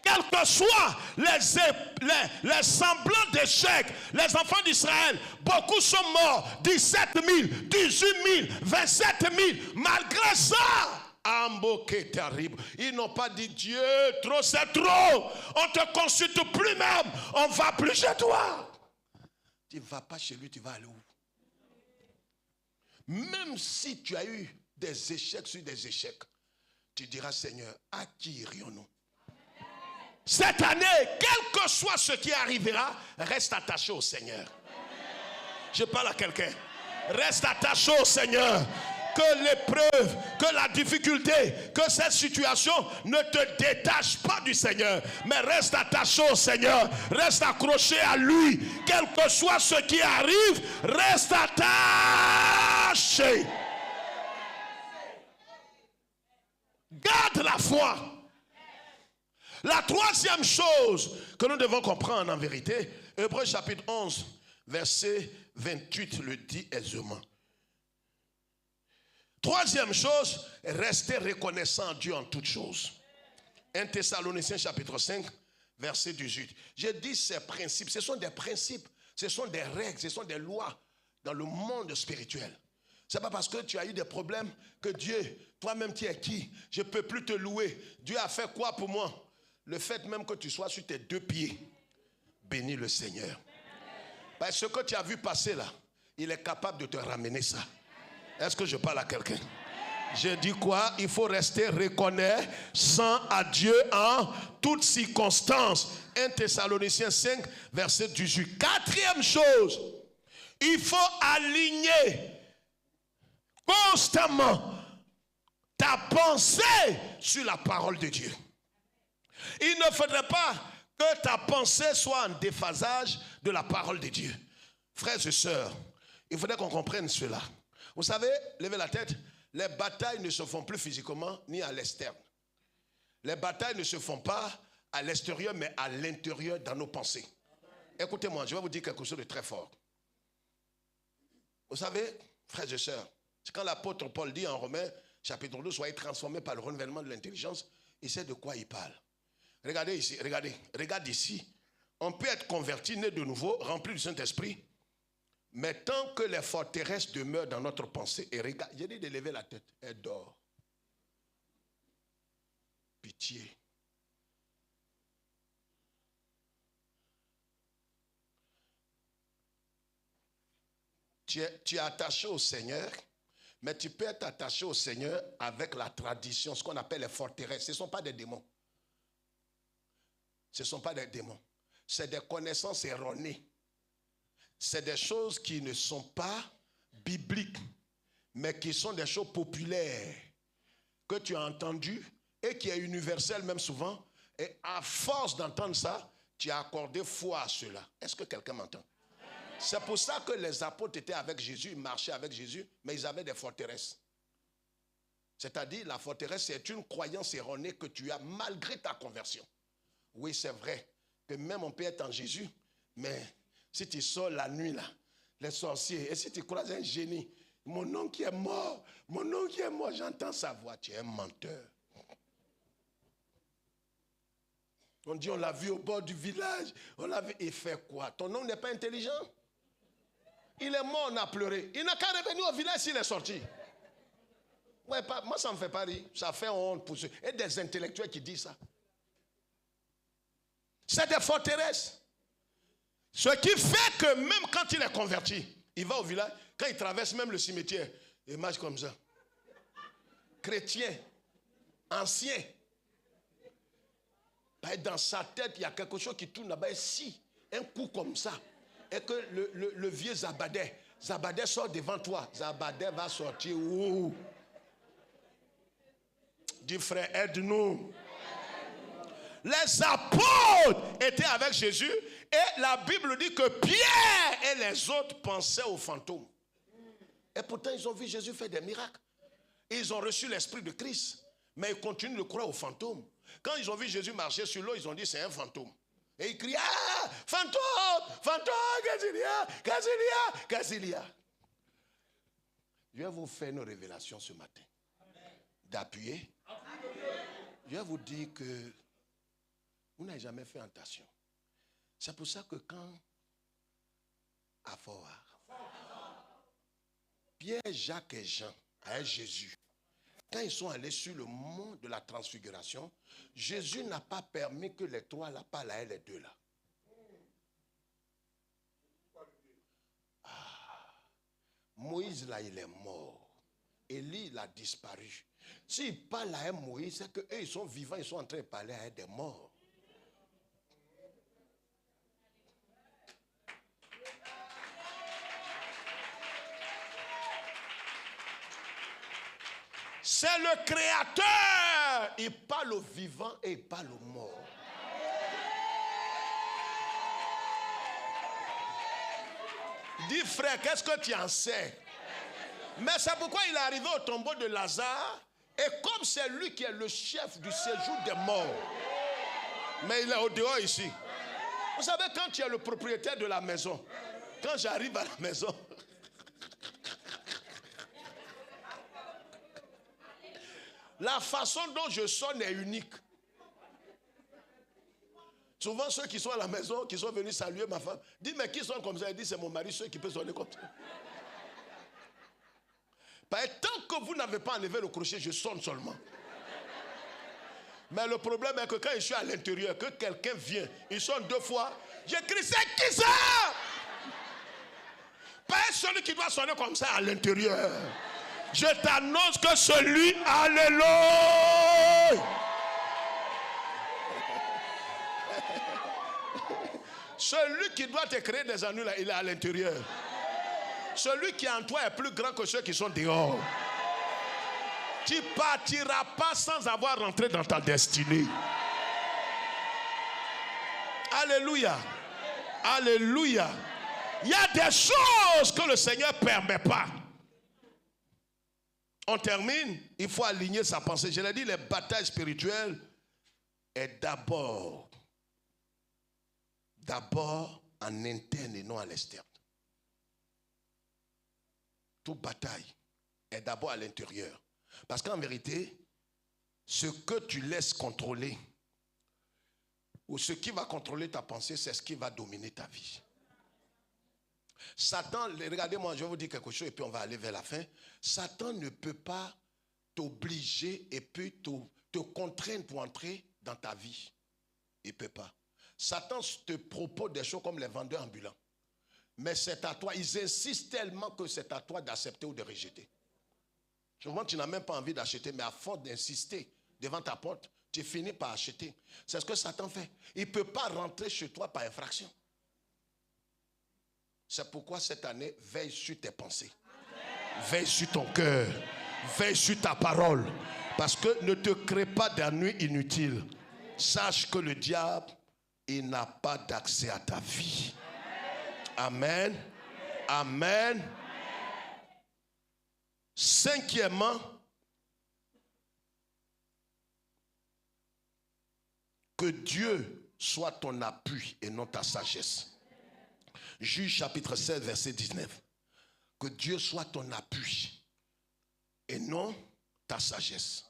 Quels que soient les semblants d'échecs, les enfants d'Israël, beaucoup sont morts, 17 000, 18 000, 27 000. Malgré ça, Amboké terrible. Ils n'ont pas dit Dieu, trop c'est trop. On ne te consulte plus même. On ne va plus chez toi. Tu ne vas pas chez lui, tu vas aller où? Même si tu as eu des échecs sur des échecs, tu diras Seigneur, à qui irions-nous? Cette année, quel que soit ce qui arrivera, reste attaché au Seigneur. Je parle à quelqu'un. Reste attaché au Seigneur. Que l'épreuve, que la difficulté, que cette situation ne te détache pas du Seigneur. Mais reste attaché au Seigneur. Reste accroché à lui. Quel que soit ce qui arrive, reste attaché. Garde la foi. La troisième chose que nous devons comprendre en vérité, Hébreux chapitre 11, verset 28 le dit aisément. Troisième chose, rester reconnaissant à Dieu en toutes choses. 1 Thessaloniciens chapitre 5, verset 18. J'ai dit ces principes, ce sont des principes, ce sont des règles, ce sont des lois dans le monde spirituel. Ce n'est pas parce que tu as eu des problèmes que Dieu, toi-même tu es qui? Je ne peux plus te louer. Dieu a fait quoi pour moi? Le fait même que tu sois sur tes deux pieds, bénis le Seigneur. Parce que ce que tu as vu passer là, il est capable de te ramener ça. Est-ce que je parle à quelqu'un? Je dis quoi? Il faut rester reconnaissant à Dieu en toutes circonstances. 1 Thessaloniciens 5, verset 18. Quatrième chose, il faut aligner constamment ta pensée sur la parole de Dieu. Il ne faudrait pas que ta pensée soit en déphasage de la parole de Dieu. Frères et sœurs, il faudrait qu'on comprenne cela. Vous savez, levez la tête, les batailles ne se font plus physiquement ni à l'externe. Les batailles ne se font pas à l'extérieur, mais à l'intérieur dans nos pensées. Écoutez-moi, je vais vous dire quelque chose de très fort. Vous savez, frères et sœurs, c'est quand l'apôtre Paul dit en Romains, chapitre 2, soyez transformés par le renouvellement de l'intelligence, il sait de quoi il parle. Regardez ici, regarde ici. On peut être converti, né de nouveau, rempli du Saint-Esprit, mais tant que les forteresses demeurent dans notre pensée, et regarde, j'ai dit de lever la tête, elle dort. Pitié. Tu es attaché au Seigneur, mais tu peux être attaché au Seigneur avec la tradition, ce qu'on appelle les forteresses. Ce ne sont pas des démons. Ce ne sont pas des démons. C'est des connaissances erronées. C'est des choses qui ne sont pas bibliques, mais qui sont des choses populaires que tu as entendues et qui est universelle même souvent. Et à force d'entendre ça, tu as accordé foi à cela. Est-ce que quelqu'un m'entend? C'est pour ça que les apôtres étaient avec Jésus, ils marchaient avec Jésus, mais ils avaient des forteresses. C'est-à-dire, la forteresse, c'est une croyance erronée que tu as malgré ta conversion. Oui, c'est vrai que même on peut être en Jésus, mais si tu sors la nuit, là, les sorciers, et si tu croises un génie, mon oncle qui est mort, j'entends sa voix, tu es un menteur. On dit, on l'a vu au bord du village, on l'a vu, il fait quoi? Ton oncle n'est pas intelligent? Il est mort, on a pleuré. Il n'a qu'à revenir au village s'il est sorti. Ouais, moi, ça ne me fait pas rire. Ça fait honte pour ceux. Et des intellectuels qui disent ça. C'est des forteresses. Ce qui fait que même quand il est converti, il va au village, quand il traverse même le cimetière, il marche comme ça. Chrétien, ancien. Dans sa tête, il y a quelque chose qui tourne là-bas. Et si, un coup comme ça, et que le vieux Zabadais sort devant toi, Zabadais va sortir où? Dis frère, aide-nous. Les apôtres étaient avec Jésus et la Bible dit que Pierre et les autres pensaient aux fantômes. Et pourtant, ils ont vu Jésus faire des miracles. Ils ont reçu l'esprit de Christ. Mais ils continuent de croire aux fantômes. Quand ils ont vu Jésus marcher sur l'eau, ils ont dit c'est un fantôme. Et ils crient, ah, fantôme, fantôme, Gazilia. Je vais vous faire une révélation ce matin. D'appuyer. Je vais vous dire que vous n'avez jamais fait attention. C'est pour ça que quand à Foire, Pierre, Jacques et Jean, avec Jésus, quand ils sont allés sur le mont de la transfiguration, Jésus n'a pas permis que les trois là parlent à les deux là. Moïse là, il est mort. Élie, il a disparu. S'il parle à Moïse, c'est qu'eux, ils sont vivants, ils sont en train de parler à des morts. C'est le Créateur. Il parle aux vivants et il parle aux morts. Dis frère, qu'est-ce que tu en sais? Mais c'est pourquoi il est arrivé au tombeau de Lazare. Et comme c'est lui qui est le chef du séjour des morts. Mais il est au dehors ici. Vous savez, quand tu es le propriétaire de la maison, quand j'arrive à la maison, la façon dont je sonne est unique. Souvent, ceux qui sont à la maison, qui sont venus saluer ma femme, disent, mais qui sonne comme ça? Elle dit, c'est mon mari, ceux qui peuvent sonner comme ça. Tant que vous n'avez pas enlevé le crochet, je sonne seulement. Mais le problème est que quand je suis à l'intérieur, que quelqu'un vient, il sonne deux fois, j'écris, c'est qui ça? Pas celui qui doit sonner comme ça à l'intérieur. Je t'annonce que celui, alléluia. Celui qui doit te créer des ennuis, là, il est à l'intérieur. Celui qui est en toi est plus grand que ceux qui sont dehors. Tu ne partiras pas sans avoir rentré dans ta destinée. Alléluia. Alléluia. Il y a des choses que le Seigneur ne permet pas. On termine, il faut aligner sa pensée. Je l'ai dit, les batailles spirituelles est d'abord en interne et non à l'externe. Toute bataille est d'abord à l'intérieur. Parce qu'en vérité, ce que tu laisses contrôler, ou ce qui va contrôler ta pensée, c'est ce qui va dominer ta vie. Satan, regardez-moi, je vais vous dire quelque chose et puis on va aller vers la fin. Satan ne peut pas t'obliger et puis te contraindre pour entrer dans ta vie. Il ne peut pas. Satan te propose des choses comme les vendeurs ambulants. Mais c'est à toi, ils insistent tellement que c'est à toi d'accepter ou de rejeter. Souvent, tu n'as même pas envie d'acheter, mais à force d'insister devant ta porte, tu finis par acheter. C'est ce que Satan fait. Il ne peut pas rentrer chez toi par infraction. C'est pourquoi cette année, veille sur tes pensées. Veille sur ton cœur. Veille sur ta parole. Parce que ne te crée pas d'ennui inutile. Sache que le diable, il n'a pas d'accès à ta vie. Amen. Amen. Cinquièmement, que Dieu soit ton appui et non ta sagesse. Juge chapitre 16, verset 19. Que Dieu soit ton appui et non ta sagesse.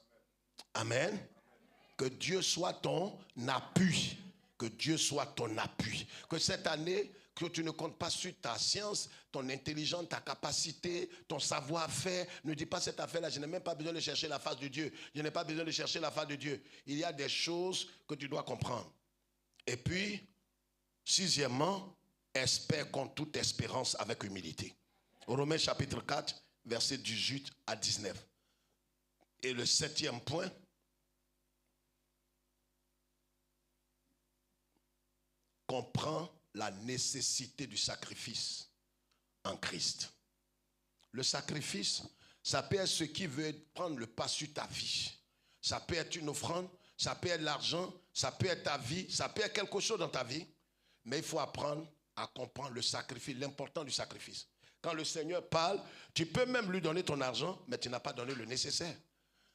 Amen. Que Dieu soit ton appui. Que Dieu soit ton appui. Que cette année, que tu ne comptes pas sur ta science, ton intelligence, ta capacité, ton savoir-faire. Ne dis pas cette affaire-là, je n'ai même pas besoin de chercher la face de Dieu. Je n'ai pas besoin de chercher la face de Dieu. Il y a des choses que tu dois comprendre. Et puis, sixièmement, espère contre toute espérance avec humilité. Romains chapitre 4, versets 18 à 19. Et le septième point, comprends la nécessité du sacrifice en Christ. Le sacrifice, ça peut être ce qui veut prendre le pas sur ta vie. Ça peut être une offrande, ça peut être l'argent, ça peut être ta vie, ça peut être quelque chose dans ta vie. Mais il faut apprendre à comprendre le sacrifice, l'importance du sacrifice. Quand le Seigneur parle, tu peux même lui donner ton argent, mais tu n'as pas donné le nécessaire.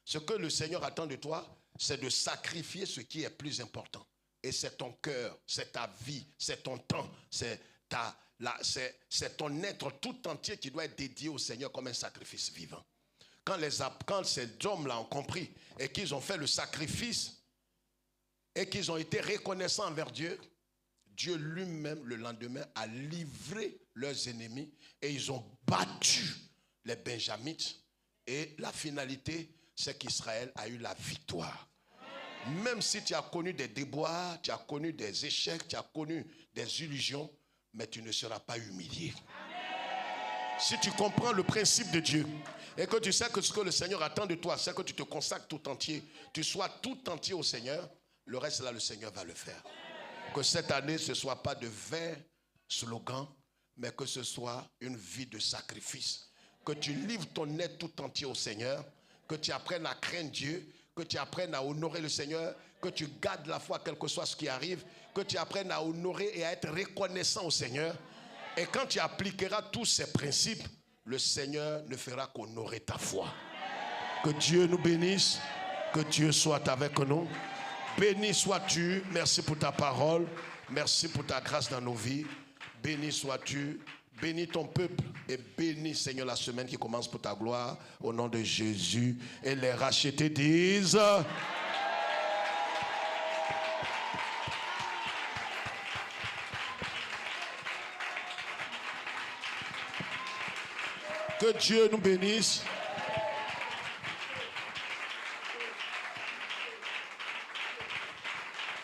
Ce que le Seigneur attend de toi, c'est de sacrifier ce qui est plus important. Et c'est ton cœur, c'est ta vie, c'est ton temps, c'est ton être tout entier qui doit être dédié au Seigneur comme un sacrifice vivant. Quand ces hommes-là ont compris et qu'ils ont fait le sacrifice et qu'ils ont été reconnaissants envers Dieu, Dieu lui-même, le lendemain, a livré leurs ennemis et ils ont battu les Benjamites. Et la finalité, c'est qu'Israël a eu la victoire. Même si tu as connu des déboires, tu as connu des échecs, tu as connu des illusions, mais tu ne seras pas humilié. Si tu comprends le principe de Dieu et que tu sais que ce que le Seigneur attend de toi, c'est que tu te consacres tout entier, tu sois tout entier au Seigneur, le reste là, le Seigneur va le faire. Que cette année, ce ne soit pas de vains slogans, mais que ce soit une vie de sacrifice. Que tu livres ton être tout entier au Seigneur, que tu apprennes à craindre Dieu, que tu apprennes à honorer le Seigneur, que tu gardes la foi quel que soit ce qui arrive, que tu apprennes à honorer et à être reconnaissant au Seigneur. Et quand tu appliqueras tous ces principes, le Seigneur ne fera qu'honorer ta foi. Que Dieu nous bénisse, que Dieu soit avec nous. Béni sois-tu, merci pour ta parole, merci pour ta grâce dans nos vies. Béni sois-tu, bénis ton peuple et bénis, Seigneur, la semaine qui commence pour ta gloire, au nom de Jésus. Et les rachetés disent... Que Dieu nous bénisse.